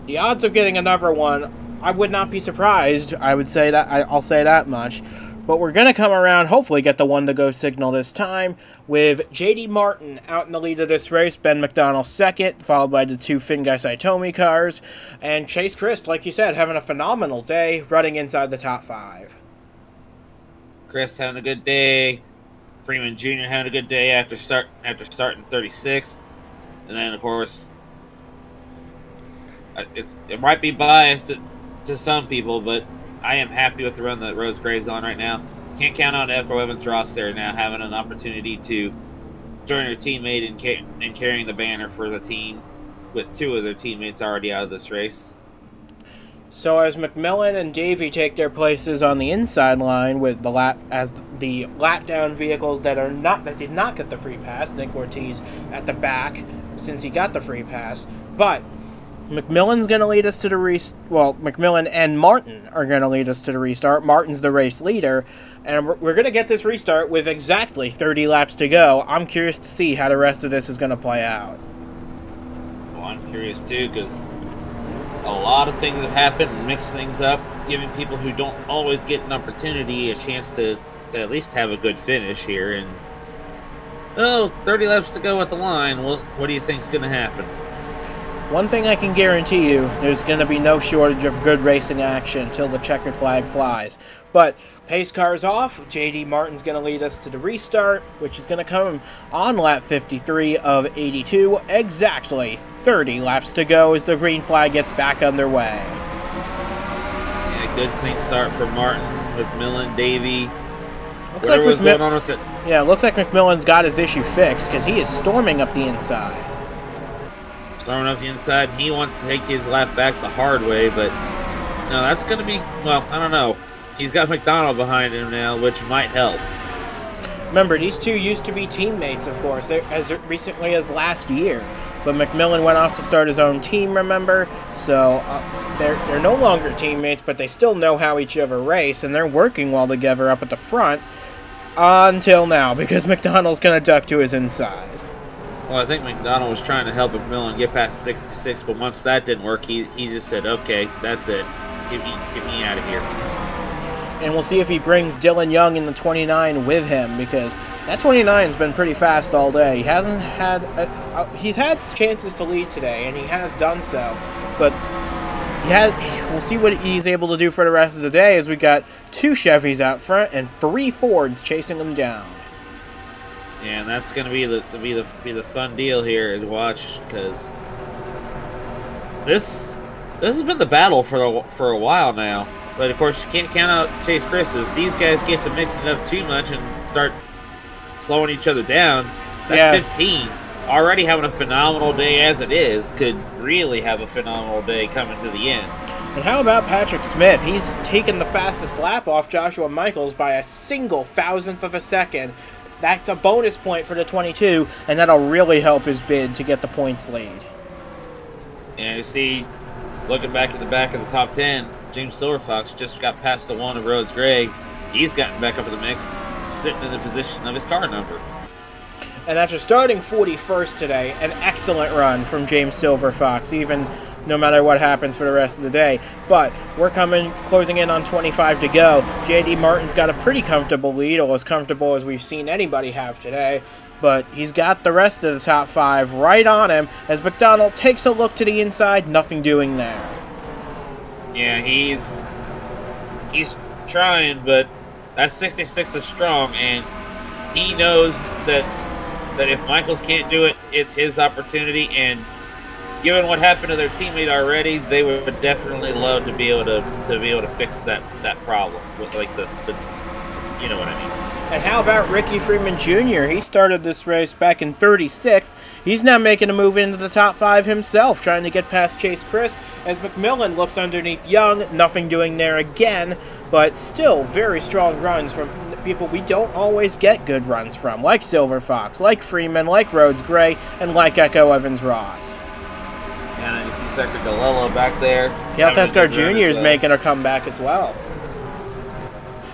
[SPEAKER 1] the odds of getting another one, I would not be surprised. I would say that, I'll say that much. But we're going to come around, hopefully get the one-to-go signal this time, with J.D. Martin out in the lead of this race, Ben McDonald second, followed by the two Fingai Saitomi cars, and Chase Christ, like you said, having a phenomenal day, running inside the top 5.
[SPEAKER 2] Chris having a good day. Freeman Jr. having a good day after starting 36th. And then, of course, it might be biased to some people, but I am happy with the run that Rhodes Gray's on right now. Can't count on Echo Evans Ross there now, having an opportunity to join her teammate in carrying the banner for the team, with 2 of their teammates already out of this race.
[SPEAKER 1] So as McMillan and Davey take their places on the inside line with the lap down vehicles that did not get the free pass, Nick Ortiz at the back since he got the free pass, but McMillan's going to lead us to the McMillan and Martin are going to lead us to the restart. Martin's the race leader, and we're going to get this restart with exactly 30 laps to go. I'm curious to see how the rest of this is going to play out.
[SPEAKER 2] Well, I'm curious too, because a lot of things have happened and mixed things up, giving people who don't always get an opportunity a chance to at least have a good finish here. And 30 laps to go at the line. Well, what do you think is going to happen?
[SPEAKER 1] One thing I can guarantee you, there's going to be no shortage of good racing action until the checkered flag flies. But pace car's off. J.D. Martin's going to lead us to the restart, which is going to come on lap 53 of 82. Exactly 30 laps to go as the green flag gets back underway.
[SPEAKER 2] Yeah, good clean start for Martin, McMillan, Davey.
[SPEAKER 1] Looks like going on with it. Yeah, looks like McMillan's got his issue fixed because he is storming up the inside.
[SPEAKER 2] Storming up the inside. He wants to take his lap back the hard way, but no, that's going to be, well, I don't know. He's got McDonald behind him now, which might help.
[SPEAKER 1] Remember, these two used to be teammates, of course, as recently as last year. But McMillan went off to start his own team, remember? So they're no longer teammates, but they still know how each other race, and they're working well together up at the front until now, because McDonald's going to duck to his inside.
[SPEAKER 2] Well, I think McDonald was trying to help McMillan get past 66, but once that didn't work, he just said, okay, that's it. Get me out of here.
[SPEAKER 1] And we'll see if he brings Dylan Young in the 29 with him, because that 29 has been pretty fast all day. He hasn't had he's had chances to lead today, and he has done so. But we'll see what he's able to do for the rest of the day, as we got 2 Chevys out front and 3 Fords chasing him down.
[SPEAKER 2] Yeah, and that's going to be the fun deal here to watch, because this has been the battle for a while now. But of course, you can't count out Chase Christmas. These guys get to mix it up too much and start slowing each other down. That's 15. Already having a phenomenal day as it is, could really have a phenomenal day coming to the end.
[SPEAKER 1] And how about Patrick Smith? He's taken the fastest lap off Joshua Michaels by a single thousandth of a second. That's a bonus point for the 22, and that'll really help his bid to get the points lead.
[SPEAKER 2] And you see, looking back at the back of the top 10, James Silverfox just got past the one of Rhodes Gray. He's gotten back up in the mix, sitting in the position of his car number.
[SPEAKER 1] And after starting 41st today, an excellent run from James Silverfox, even no matter what happens for the rest of the day. But we're closing in on 25 to go. J.D. Martin's got a pretty comfortable lead, or as comfortable as we've seen anybody have today. But he's got the rest of the top 5 right on him as McDonald takes a look to the inside, nothing doing there.
[SPEAKER 2] Yeah, he's trying, but that 66 is strong, and he knows that if Michaels can't do it, it's his opportunity. And given what happened to their teammate already, they would definitely love to be able to fix that problem with like the you know what I mean.
[SPEAKER 1] And how about Ricky Freeman Jr.? He started this race back in 36th. He's now making a move into the top 5 himself, trying to get past Chase Christ as McMillan looks underneath Young. Nothing doing there again, but still very strong runs from people we don't always get good runs from, like Silverfox, like Freeman, like Rhodes Gray, and like Echo Evans Ross.
[SPEAKER 2] And then you see Sector DeLello back there.
[SPEAKER 1] Cal Tescar Jr. is making a comeback as well.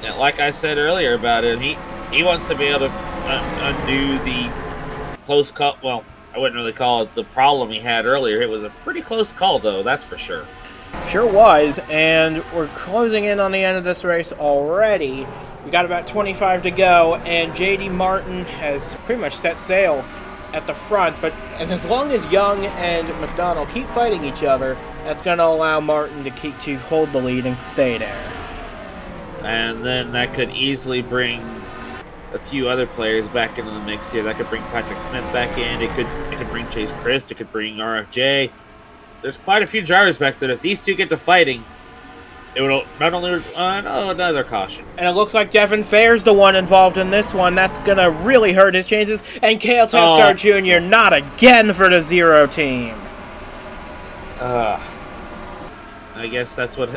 [SPEAKER 2] And like I said earlier about it, he wants to be able to undo the close call. Well, I wouldn't really call it the problem he had earlier. It was a pretty close call, though, that's for sure.
[SPEAKER 1] Sure was, and we're closing in on the end of this race already. We got about 25 to go, and J.D. Martin has pretty much set sail at the front. And as long as Young and McDonald keep fighting each other, that's going to allow Martin to hold the lead and stay there.
[SPEAKER 2] And then that could easily bring a few other players back into the mix here. That could bring Patrick Smith back in. It could bring Chase Christ. It could bring RFJ. There's quite a few drivers back there. If these two get to fighting, it would not only another caution.
[SPEAKER 1] And it looks like Devin Fair's the one involved in this one. That's going to really hurt his chances. And Cale Tescar Jr. not again for the 0 team.
[SPEAKER 2] I guess that's what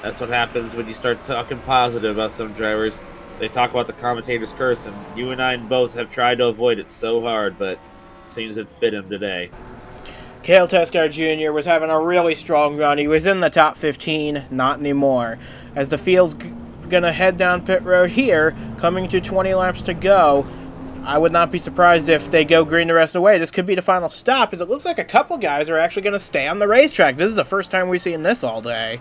[SPEAKER 2] happens when you start talking positive about some drivers. They talk about the commentator's curse, and you and I both have tried to avoid it so hard, but it seems it's bit him today.
[SPEAKER 1] Cale Tescar Jr. was having a really strong run. He was in the top 15, not anymore. As the field's going to head down pit road here, coming to 20 laps to go, I would not be surprised if they go green the rest of the way. This could be the final stop, as it looks like a couple guys are actually going to stay on the racetrack. This is the first time we've seen this all day.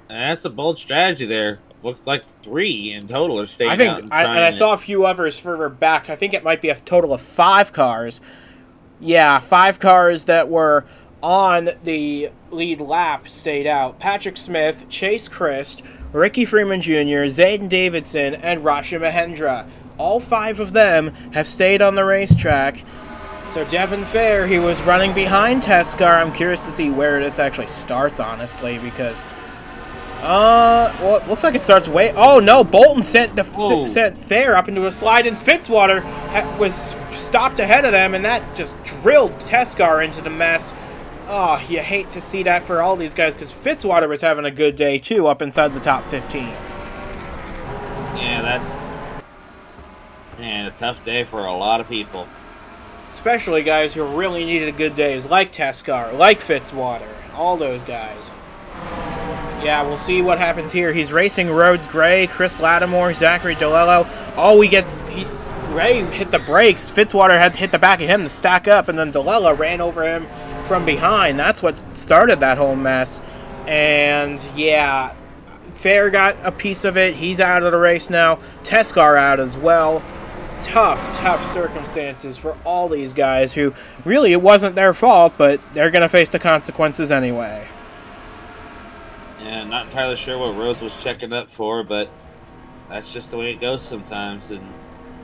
[SPEAKER 2] That's a bold strategy there. Looks like 3 in total are staying out.
[SPEAKER 1] I saw a few others further back. I think it might be a total of 5 cars. Yeah, 5 cars that were on the lead lap stayed out. Patrick Smith, Chase Christ, Ricky Freeman Jr., Zayden Davidson, and Rasha Mahendra. All 5 of them have stayed on the racetrack. So Devin Fair, he was running behind Tescar. I'm curious to see where this actually starts, honestly, because... well, it looks like it starts way... Oh, no, Bolton sent Fair up into a slide, and Fitzwater was stopped ahead of them, and that just drilled Tescar into the mess. Oh, you hate to see that for all these guys, because Fitzwater was having a good day, too, up inside the top 15.
[SPEAKER 2] Yeah, that's... Man, a tough day for a lot of people.
[SPEAKER 1] Especially guys who really needed good days, like Tescar, like Fitzwater, all those guys. Yeah, we'll see what happens here. He's racing Rhodes Gray, Chris Lattimore, Zachary DeLello. Gray hit the brakes. Fitzwater had hit the back of him to stack up, and then DeLello ran over him from behind. That's what started that whole mess. And, yeah, Fair got a piece of it. He's out of the race now. Tescar out as well. Tough circumstances for all these guys who, really, it wasn't their fault, but they're going to face the consequences anyway.
[SPEAKER 2] Yeah, not entirely sure what Rhodes was checking up for, but that's just the way it goes sometimes, and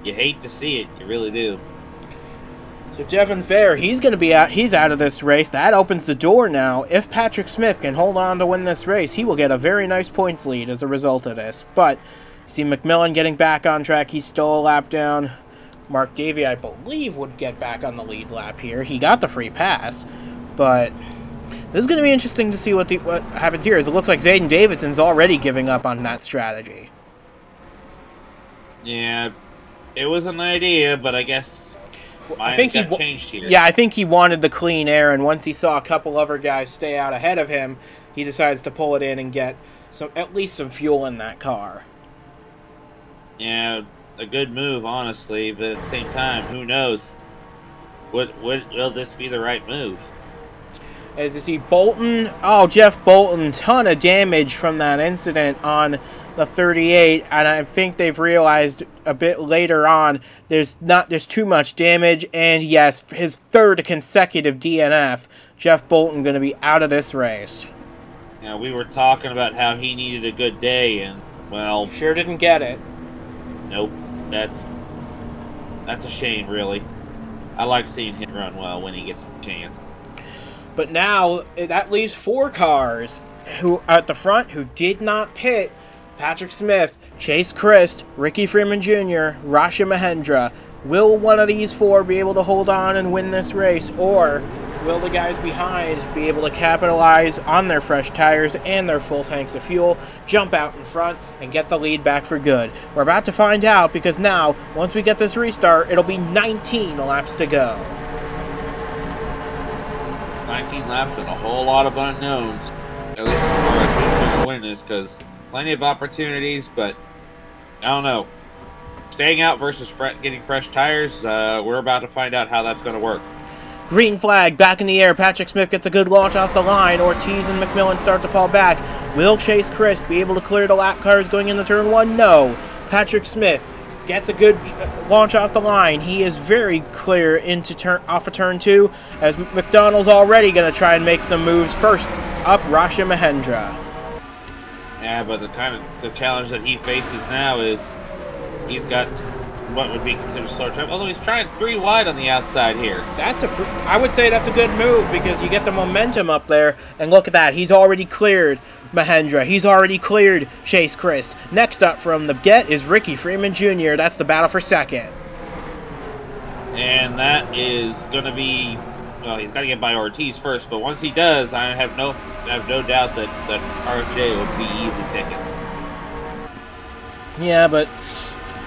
[SPEAKER 2] you hate to see it. You really do.
[SPEAKER 1] So Devin Fair, he's going to be out. He's out of this race. That opens the door now. If Patrick Smith can hold on to win this race, he will get a very nice points lead as a result of this. But you see McMillan getting back on track. He's still a lap down. Mark Davey, I believe, would get back on the lead lap here. He got the free pass, but this is going to be interesting to see what happens here, as it looks like Zayden Davidson's already giving up on that strategy.
[SPEAKER 2] Yeah, it was an idea, but I guess
[SPEAKER 1] I think he
[SPEAKER 2] changed here.
[SPEAKER 1] Yeah, I think he wanted the clean air, and once he saw a couple other guys stay out ahead of him, he decides to pull it in and get at least some fuel in that car.
[SPEAKER 2] Yeah, a good move, honestly, but at the same time, who knows? Will this be the right move?
[SPEAKER 1] As you see, Bolton, Jeff Bolton, ton of damage from that incident on the 38, and I think they've realized a bit later on there's too much damage, and yes, his 3rd consecutive DNF. Jeff Bolton going to be out of this race.
[SPEAKER 2] Yeah, we were talking about how he needed a good day, and, well...
[SPEAKER 1] Sure didn't get it.
[SPEAKER 2] Nope. That's a shame, really. I like seeing him run well when he gets the chance.
[SPEAKER 1] But now, that leaves 4 cars who at the front who did not pit. Patrick Smith, Chase Christ, Ricky Freeman Jr., Rasha Mahendra. Will one of these 4 be able to hold on and win this race, or will the guys behind be able to capitalize on their fresh tires and their full tanks of fuel, jump out in front, and get the lead back for good? We're about to find out, because now, once we get this restart, it'll be 19 laps to go.
[SPEAKER 2] 19 laps and a whole lot of unknowns. At least as far as who's going to win this, because plenty of opportunities, but I don't know. Staying out versus getting fresh tires, we're about to find out how that's going to work.
[SPEAKER 1] Green flag, back in the air. Patrick Smith gets a good launch off the line. Ortiz and McMillan start to fall back. Will Chase Christ be able to clear the lap cars going into turn 1? No. Patrick Smith gets a good launch off the line. He is very clear into off of turn 2, as McDonald's already going to try and make some moves. First up, Rasha Mahendra.
[SPEAKER 2] Yeah, but the challenge that he faces now is he's got what would be considered slower time. Although he's trying 3 wide on the outside here.
[SPEAKER 1] I would say that's a good move because you get the momentum up there. And look at that. He's already cleared Mahendra. He's already cleared Chase Christ. Next up from the get is Ricky Freeman Jr. That's the battle for second.
[SPEAKER 2] And that is going to be, well, he's got to get by Ortiz first. But once he does, I have no doubt that RJ will be easy pickings.
[SPEAKER 1] Yeah, but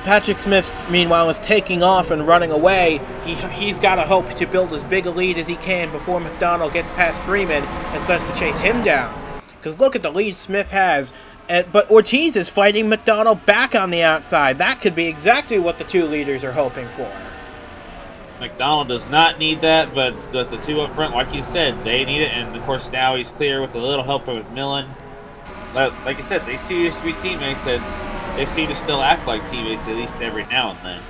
[SPEAKER 1] Patrick Smith, meanwhile, is taking off and running away. He's got to hope to build as big a lead as he can before McDonald gets past Freeman and starts to chase him down. Because look at the lead Smith has. But Ortiz is fighting McDonald back on the outside. That could be exactly what the 2 leaders are hoping for.
[SPEAKER 2] McDonald does not need that, but the 2 up front, like you said, they need it. And, of course, now he's clear with a little help from McMillan. Like I said, they used to be teammates, and they seem to still act like teammates, at least every now and then.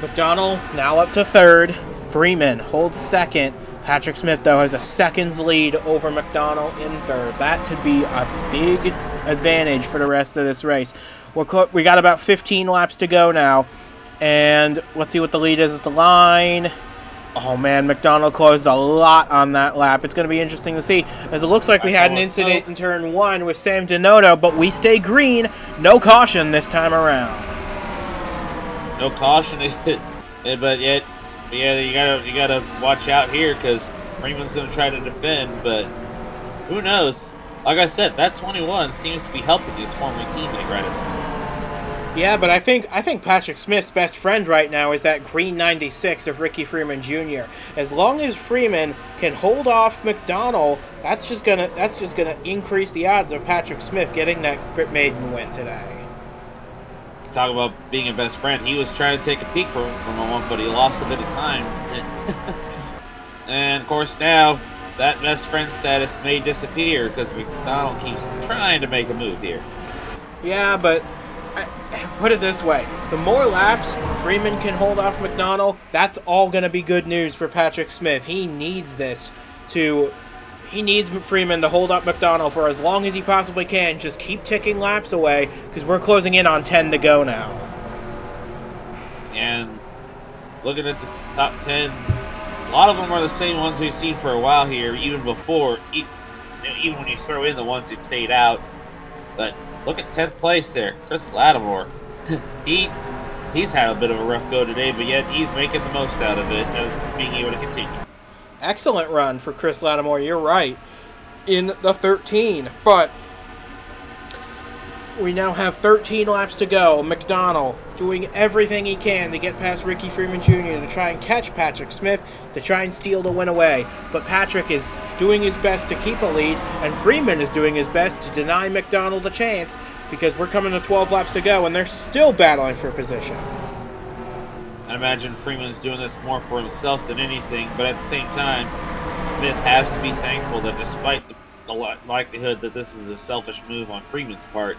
[SPEAKER 1] McDonald now up to 3rd. Freeman holds 2nd. Patrick Smith, though, has a seconds lead over McDonald in 3rd. That could be a big advantage for the rest of this race. We got about 15 laps to go now. And let's see what the lead is at the line. Oh, man, McDonald closed a lot on that lap. It's going to be interesting to see, as it looks like we had an incident in turn 1 with Sam Donato, but we stay green. No caution this time around.
[SPEAKER 2] No caution, but yet, yeah, you gotta watch out here because Freeman's going to try to defend, but who knows? Like I said, that 21 seems to be helping his former teammate right now.
[SPEAKER 1] Yeah, but I think Patrick Smith's best friend right now is that green 96 of Ricky Freeman Jr. As long as Freeman can hold off McDonald, that's just gonna increase the odds of Patrick Smith getting that Crit Maiden win today.
[SPEAKER 2] Talk about being a best friend. He was trying to take a peek from a one, but he lost a bit of time. And of course now that best friend status may disappear because McDonald keeps trying to make a move here.
[SPEAKER 1] Yeah, but put it this way. The more laps Freeman can hold off McDonald, that's all going to be good news for Patrick Smith. He needs this to... He needs Freeman to hold up McDonald for as long as he possibly can. Just keep ticking laps away, because we're closing in on 10 to go now.
[SPEAKER 2] And looking at the top 10, a lot of them are the same ones we've seen for a while here, even before, even when you throw in the ones who stayed out. But look at 10th place there, Chris Lattimore. He's had a bit of a rough go today, but yet he's making the most out of it, being able to continue.
[SPEAKER 1] Excellent run for Chris Lattimore, you're right, in the 13. But we now have 13 laps to go. McDonald doing everything he can to get past Ricky Freeman Jr. to try and catch Patrick Smith, to try and steal the win away. But Patrick is doing his best to keep a lead, and Freeman is doing his best to deny McDonald a chance, because we're coming to 12 laps to go, and they're still battling for position.
[SPEAKER 2] I imagine Freeman's doing this more for himself than anything, but at the same time, Smith has to be thankful that despite the likelihood that this is a selfish move on Freeman's part,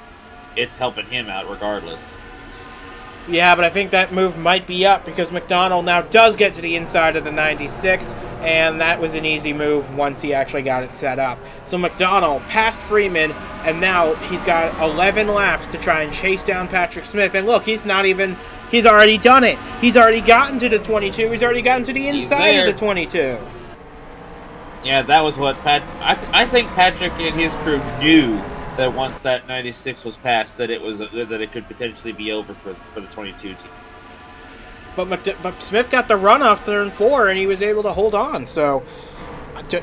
[SPEAKER 2] it's helping him out regardless.
[SPEAKER 1] Yeah, but I think that move might be up because McDonald now does get to the inside of the 96, and that was an easy move once he actually got it set up. So McDonald passed Freeman, and now he's got 11 laps to try and chase down Patrick Smith. And look, he's already done it. He's already gotten to the 22. He's already gotten to the inside of the 22.
[SPEAKER 2] Yeah, that was what I think Patrick and his crew knew that once that 96 was passed, that it could potentially be over for the 22 team.
[SPEAKER 1] But Smith got the run off turn 4, and he was able to hold on. So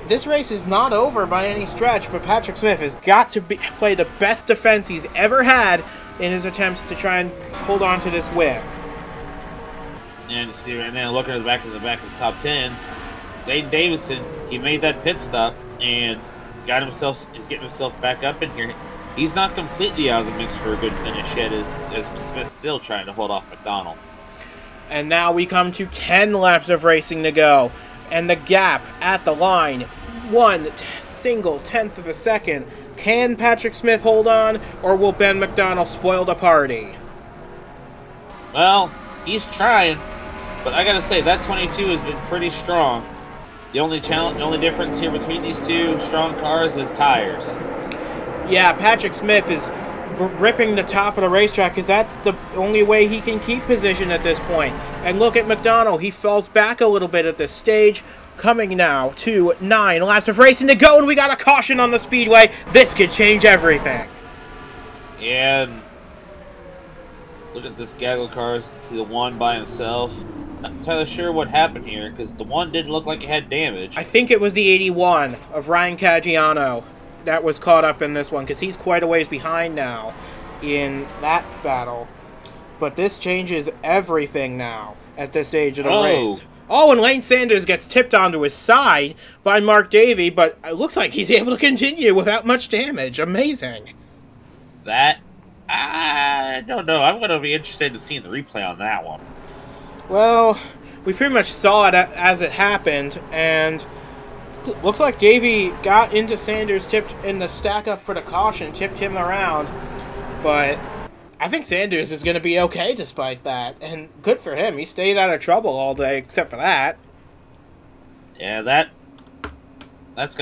[SPEAKER 1] this race is not over by any stretch. But Patrick Smith has got to play the best defense he's ever had in his attempts to try and hold on to this win.
[SPEAKER 2] And see, and then looking at the back of the top 10, Zayden Davidson, he made that pit stop and is getting himself back up in here. He's not completely out of the mix for a good finish yet, as Smith's still trying to hold off McDonald.
[SPEAKER 1] And now we come to 10 laps of racing to go. And the gap at the line, one single tenth of a second. Can Patrick Smith hold on, or will Ben McDonald spoil the party?
[SPEAKER 2] Well, he's trying, but I gotta say that 22 has been pretty strong. The only difference here between these two strong cars is tires.
[SPEAKER 1] Yeah, Patrick Smith is ripping the top of the racetrack because that's the only way he can keep position at this point. And look at McDonald. He falls back a little bit at this stage. Coming now to 9 laps of racing to go, and we got a caution on the speedway. This could change everything.
[SPEAKER 2] And look at this gaggle cars. See the one by himself. Not entirely sure what happened here because the one didn't look like it had damage.
[SPEAKER 1] I think it was the 81 of Ryan Caggiano that was caught up in this one because he's quite a ways behind now in that battle. But this changes everything now at this stage of the race. Oh, and Lane Sanders gets tipped onto his side by Mark Davey, but it looks like he's able to continue without much damage. Amazing.
[SPEAKER 2] That, I don't know. I'm going to be interested to see the replay on that one.
[SPEAKER 1] Well, we pretty much saw it as it happened, and looks like Davey got into Sanders, tipped in the stack up for the caution, tipped him around, but I think Sanders is going to be okay despite that, and good for him. He stayed out of trouble all day except for that.
[SPEAKER 2] Yeah, that's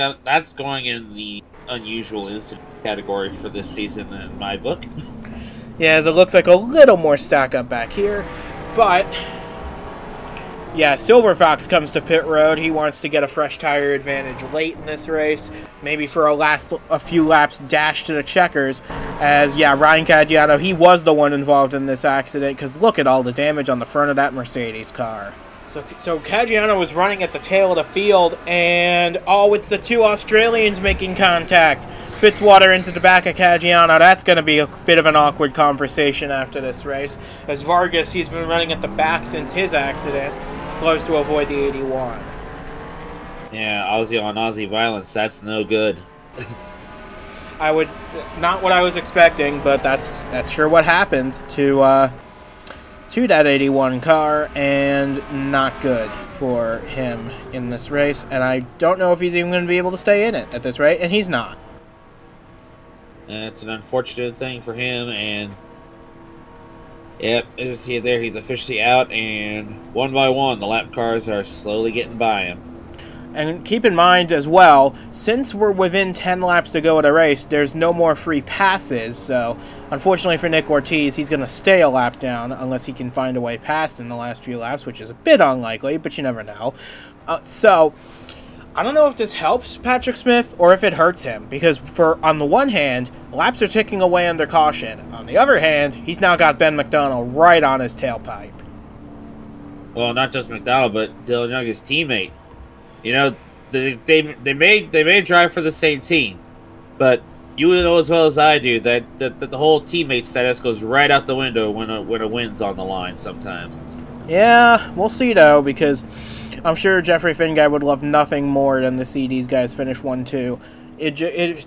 [SPEAKER 2] going in the unusual incident category for this season in my book.
[SPEAKER 1] Yeah, as it looks like a little more stack up back here, but yeah, Silver Fox comes to pit road. He wants to get a fresh tire advantage late in this race, maybe for a few laps dash to the checkers. As, yeah, Ryan Caggiano, he was the one involved in this accident, because look at all the damage on the front of that Mercedes car. So Caggiano was running at the tail of the field, and, oh, it's the two Australians making contact. Fitzwater into the back of Caggiano. That's going to be a bit of an awkward conversation after this race, as Vargas, he's been running at the back since his accident, slows to avoid the 81.
[SPEAKER 2] Yeah, Aussie on Aussie violence, that's no good.
[SPEAKER 1] Not what I was expecting, but that's sure what happened to that 81 car, and not good for him in this race. And I don't know if he's even going to be able to stay in it at this rate, and he's not.
[SPEAKER 2] It's an unfortunate thing for him, and yep, as you see it there, he's officially out, and one by one, the lap cars are slowly getting by him.
[SPEAKER 1] And keep in mind as well, since we're within 10 laps to go at a race, there's no more free passes. So, unfortunately for Nick Ortiz, he's going to stay a lap down unless he can find a way past in the last few laps, which is a bit unlikely, but you never know. So, I don't know if this helps Patrick Smith or if it hurts him, because on the one hand, laps are ticking away under caution. On the other hand, he's now got Ben McDonald right on his tailpipe.
[SPEAKER 2] Well, not just McDonald, but Dylan Young, his teammate. You know, they may drive for the same team, but you know as well as I do that the whole teammate status goes right out the window when a win's on the line sometimes.
[SPEAKER 1] Yeah, we'll see though, because I'm sure Jeffrey Finguy would love nothing more than to see these guys finish 1-2.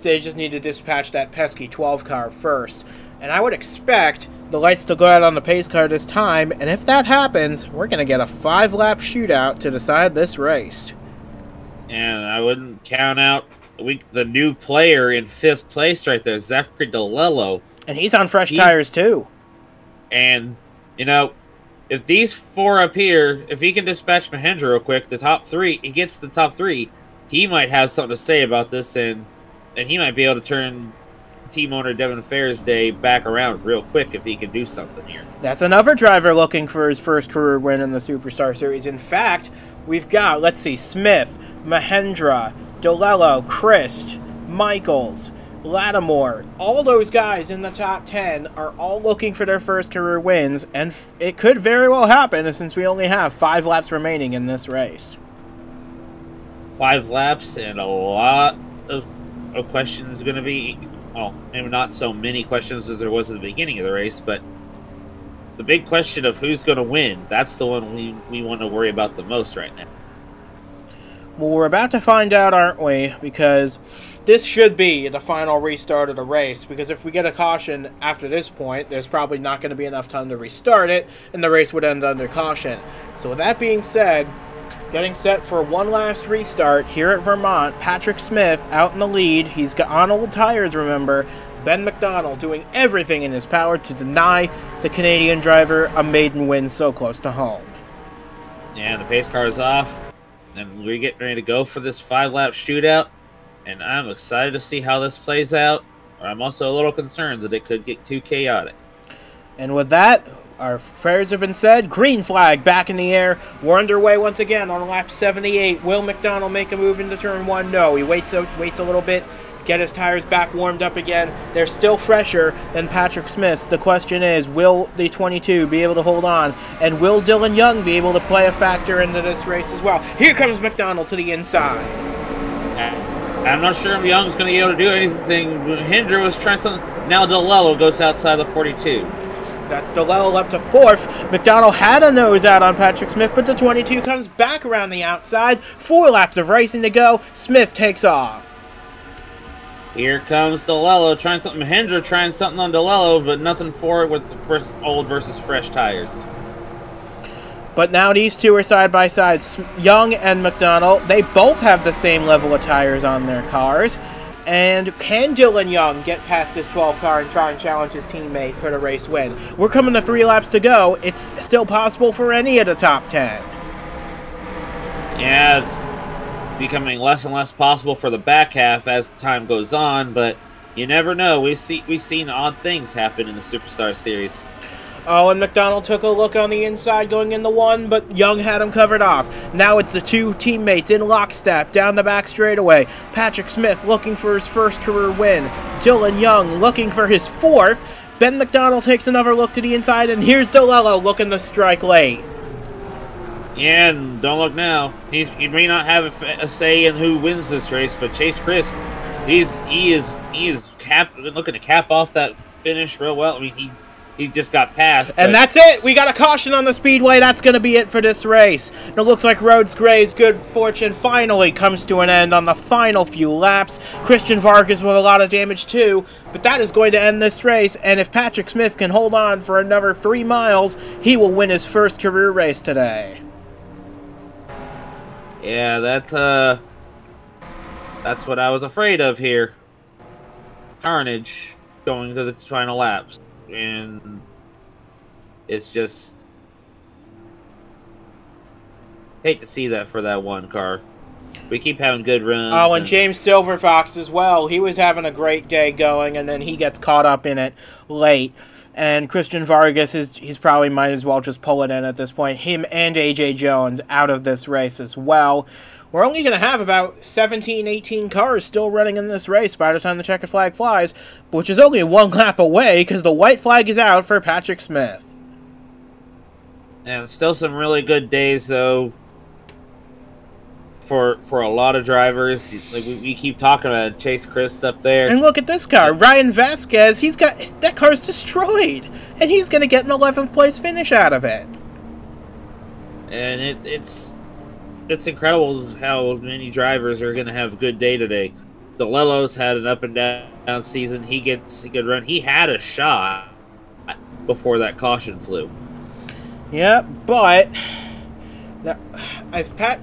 [SPEAKER 1] They just need to dispatch that pesky 12 car first, and I would expect the lights to go out on the pace car this time, and if that happens, we're going to get a 5-lap shootout to decide this race.
[SPEAKER 2] And I wouldn't count out the new player in 5th place right there, Zachary DeLello.
[SPEAKER 1] And he's on fresh tires too.
[SPEAKER 2] And, you know, if these 4 up here, if he can dispatch Mahendra real quick, the top 3, he gets the top 3, he might have something to say about this, and he might be able to turn team owner Devin Fair's day back around real quick if he can do something here.
[SPEAKER 1] That's another driver looking for his first career win in the Superstar Series. In fact, we've got, let's see, Smith, Mahendra, DeLello, Christ, Michaels, Lattimore. All those guys in the top 10 are all looking for their first career wins, and it could very well happen since we only have 5 laps remaining in this race.
[SPEAKER 2] 5 laps and a lot of questions going to be... Well, maybe not so many questions as there was at the beginning of the race, but the big question of who's going to win, that's the one we want to worry about the most right now.
[SPEAKER 1] Well, we're about to find out, aren't we? Because this should be the final restart of the race, because if we get a caution after this point, there's probably not going to be enough time to restart it, and the race would end under caution. So with that being said, Getting set for one last restart here at Vermont. Patrick Smith out in the lead. He's got on old tires, remember. Ben McDonald doing everything in his power to deny the Canadian driver a maiden win so close to home.
[SPEAKER 2] Yeah, the pace car is off, and we're getting ready to go for this 5-lap shootout, and I'm excited to see how this plays out. I'm also a little concerned that it could get too chaotic.
[SPEAKER 1] And with that, our prayers have been said. Green flag back in the air. We're underway once again on lap 78. Will McDonald make a move into turn 1? No. He waits a little bit, get his tires back warmed up again. They're still fresher than Patrick Smith's. The question is, will the 22 be able to hold on? And will Dylan Young be able to play a factor into this race as well? Here comes McDonald to the inside.
[SPEAKER 2] I'm not sure if Young's going to be able to do anything. Hendra was trying something. Now DeLello goes outside the 42.
[SPEAKER 1] That's DeLello up to 4th. McDonald had a nose out on Patrick Smith, but the 22 comes back around the outside. 4 laps of racing to go. Smith takes off.
[SPEAKER 2] Here comes DeLello trying something. Hendra trying something on DeLello, but nothing for it with the old versus fresh tires.
[SPEAKER 1] But now these two are side by side. Young and McDonald, they both have the same level of tires on their cars. And can Dylan Young get past this 12 car and try and challenge his teammate for the race win? We're coming to 3 laps to go. It's still possible for any of the top 10.
[SPEAKER 2] Yeah, it's becoming less and less possible for the back half as the time goes on, but you never know. We've seen odd things happen in the Superstar Series.
[SPEAKER 1] Oh, and McDonald took a look on the inside going into 1, but Young had him covered off. Now it's the 2 teammates in lockstep down the back straightaway. Patrick Smith looking for his first career win. Dylan Young looking for his 4th. Ben McDonald takes another look to the inside, and here's DeLello looking to strike late.
[SPEAKER 2] Yeah, and don't look now. He may not have a say in who wins this race, but Chase Christ, he is looking to cap off that finish real well. I mean, he just got passed.
[SPEAKER 1] And that's it. We got a caution on the Speedway. That's going to be it for this race. And it looks like Rhodes Gray's good fortune finally comes to an end on the final few laps. Christian Vargas with a lot of damage too. But that is going to end this race. And if Patrick Smith can hold on for another 3 miles, he will win his first career race today.
[SPEAKER 2] Yeah, that's what I was afraid of here. Carnage going to the final laps. And it's just hate to see that for that one car. We keep having good runs.
[SPEAKER 1] Oh, and James Silverfox as well. He was having a great day going, and then he gets caught up in it late. And Christian Vargas, he's probably might as well just pull it in at this point. Him and A.J. Jones out of this race as well. We're only going to have about 17, 18 cars still running in this race by the time the checkered flag flies, which is only 1 lap away because the white flag is out for Patrick Smith.
[SPEAKER 2] And still some really good days, though, for a lot of drivers. Like we keep talking about Chase Christ up there.
[SPEAKER 1] And look at this car. Ryan Vasquez, that car's destroyed, and he's going to get an 11th place finish out of it.
[SPEAKER 2] And it's incredible how many drivers are going to have a good day today. DeLello's had an up and down season. He gets a good run. He had a shot before that caution flew.
[SPEAKER 1] Yeah, but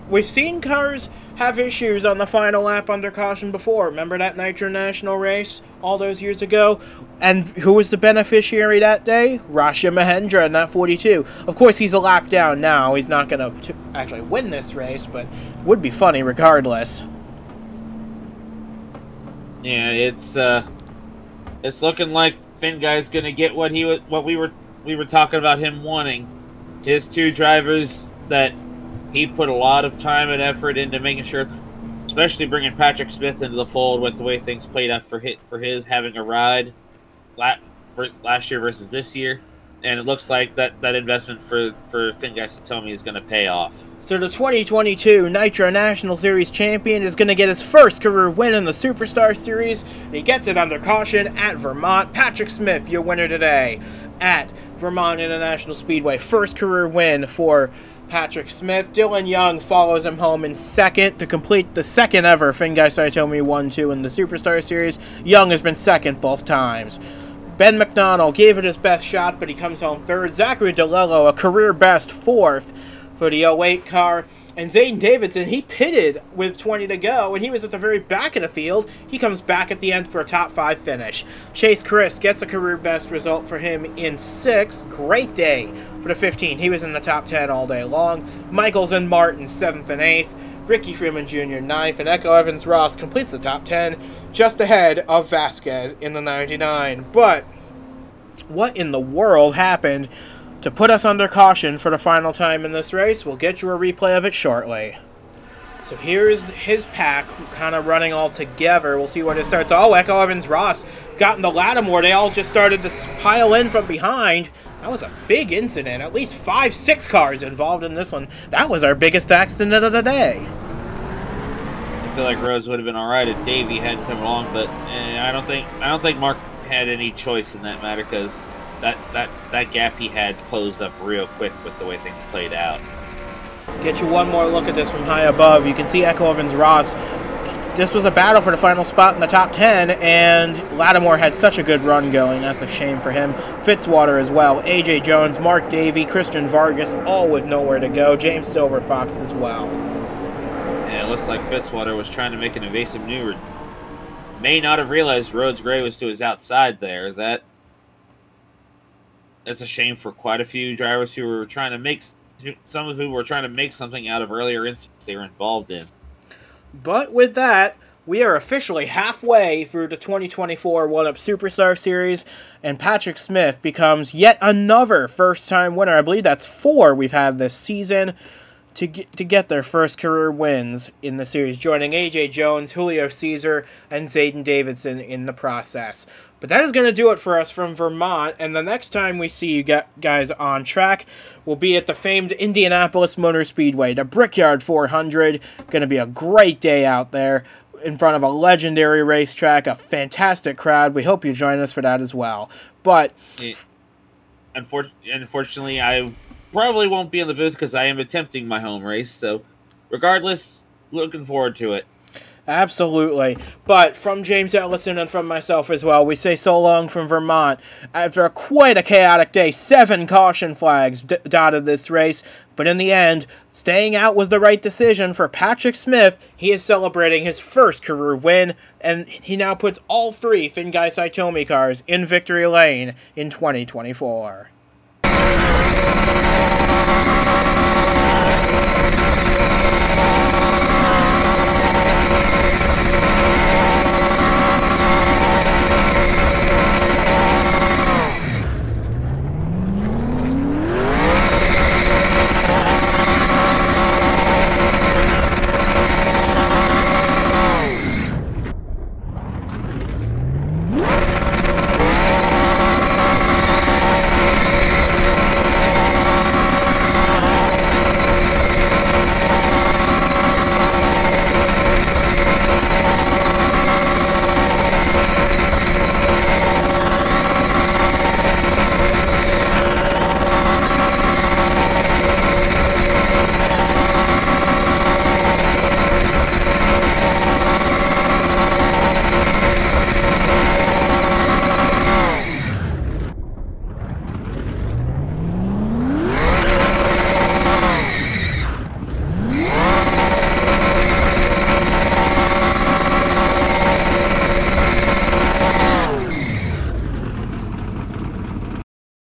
[SPEAKER 1] we've seen cars have issues on the final lap under caution before. Remember that Nitro National race all those years ago? And who was the beneficiary that day? Rasha Mahendra in that 42. Of course, he's a lap down now. He's not going to actually win this race, but would be funny regardless.
[SPEAKER 2] Yeah, it's looking like Finn Guy's going to get what we were talking about him wanting. His 2 drivers that he put a lot of time and effort into making sure, especially bringing Patrick Smith into the fold with the way things played out for his having a ride last year versus this year. And it looks like that investment for Finn Satomi is going to pay off.
[SPEAKER 1] So the 2022 Nitro National Series champion is going to get his first career win in the Superstar Series. And he gets it under caution at Vermont. Patrick Smith, your winner today at Vermont International Speedway. First career win for Patrick Smith. Dylan Young follows him home in second to complete the second ever Fingai Saitomi 1-2 in the Superstar Series. Young has been second both times. Ben McDonald gave it his best shot, but he comes home third. Zachary DeLello, a career best 4th for the 08 car. And Zayden Davidson, he pitted with 20 to go, and he was at the very back of the field. He comes back at the end for a top 5 finish. Chase Christ gets a career best result for him in 6th. Great day for the 15. He was in the top 10 all day long. Michaels and Martin, 7th and 8th. Ricky Freeman Jr., 9th, and Echo Evans Ross completes the top 10, just ahead of Vasquez in the 99. But what in the world happened to put us under caution for the final time in this race? We'll get you a replay of it shortly. So here's his pack kind of running all together. We'll see when it starts. Oh, Echo Evans Ross got in the Lattimore. They all just started to pile in from behind. That was a big incident. At least 5-6 cars involved in this one. That was our biggest accident of the day.
[SPEAKER 2] I feel like Rhodes would have been all right if Davey hadn't come along, but I don't think Mark had any choice in that matter, because that gap he had closed up real quick with the way things played out.
[SPEAKER 1] Get you one more look at this from high above. You can see Echo Evans Ross. This was a battle for the final spot in the top 10, and Lattimore had such a good run going. That's a shame for him. Fitzwater as well. A.J. Jones, Mark Davey, Christian Vargas, all with nowhere to go. James Silverfox as well.
[SPEAKER 2] Yeah, it looks like Fitzwater was trying to make an evasive maneuver. May not have realized Rhodes Gray was to his outside there. That's a shame for quite a few drivers who were trying to make, some of whom were trying to make something out of earlier incidents they were involved in.
[SPEAKER 1] But with that, we are officially halfway through the 2024 One-Up Superstar Series, and Patrick Smith becomes yet another first-time winner. I believe that's 4 we've had this season to get their first career wins in the series, joining A.J. Jones, Julio Caesar, and Zayden Davidson in the process. But that is going to do it for us from Vermont, and the next time we see you guys on track will be at the famed Indianapolis Motor Speedway, the Brickyard 400. Going to be a great day out there in front of a legendary racetrack, a fantastic crowd. We hope you join us for that as well. But
[SPEAKER 2] unfortunately, I probably won't be in the booth because I am attempting my home race. So regardless, looking forward to it.
[SPEAKER 1] Absolutely. But from James Ellison and from myself as well, we say so long from Vermont. After quite a chaotic day, 7 caution flags dotted this race. But in the end, staying out was the right decision for Patrick Smith. He is celebrating his first career win, and he now puts all 3 Fingai Saitomi cars in victory lane in 2024.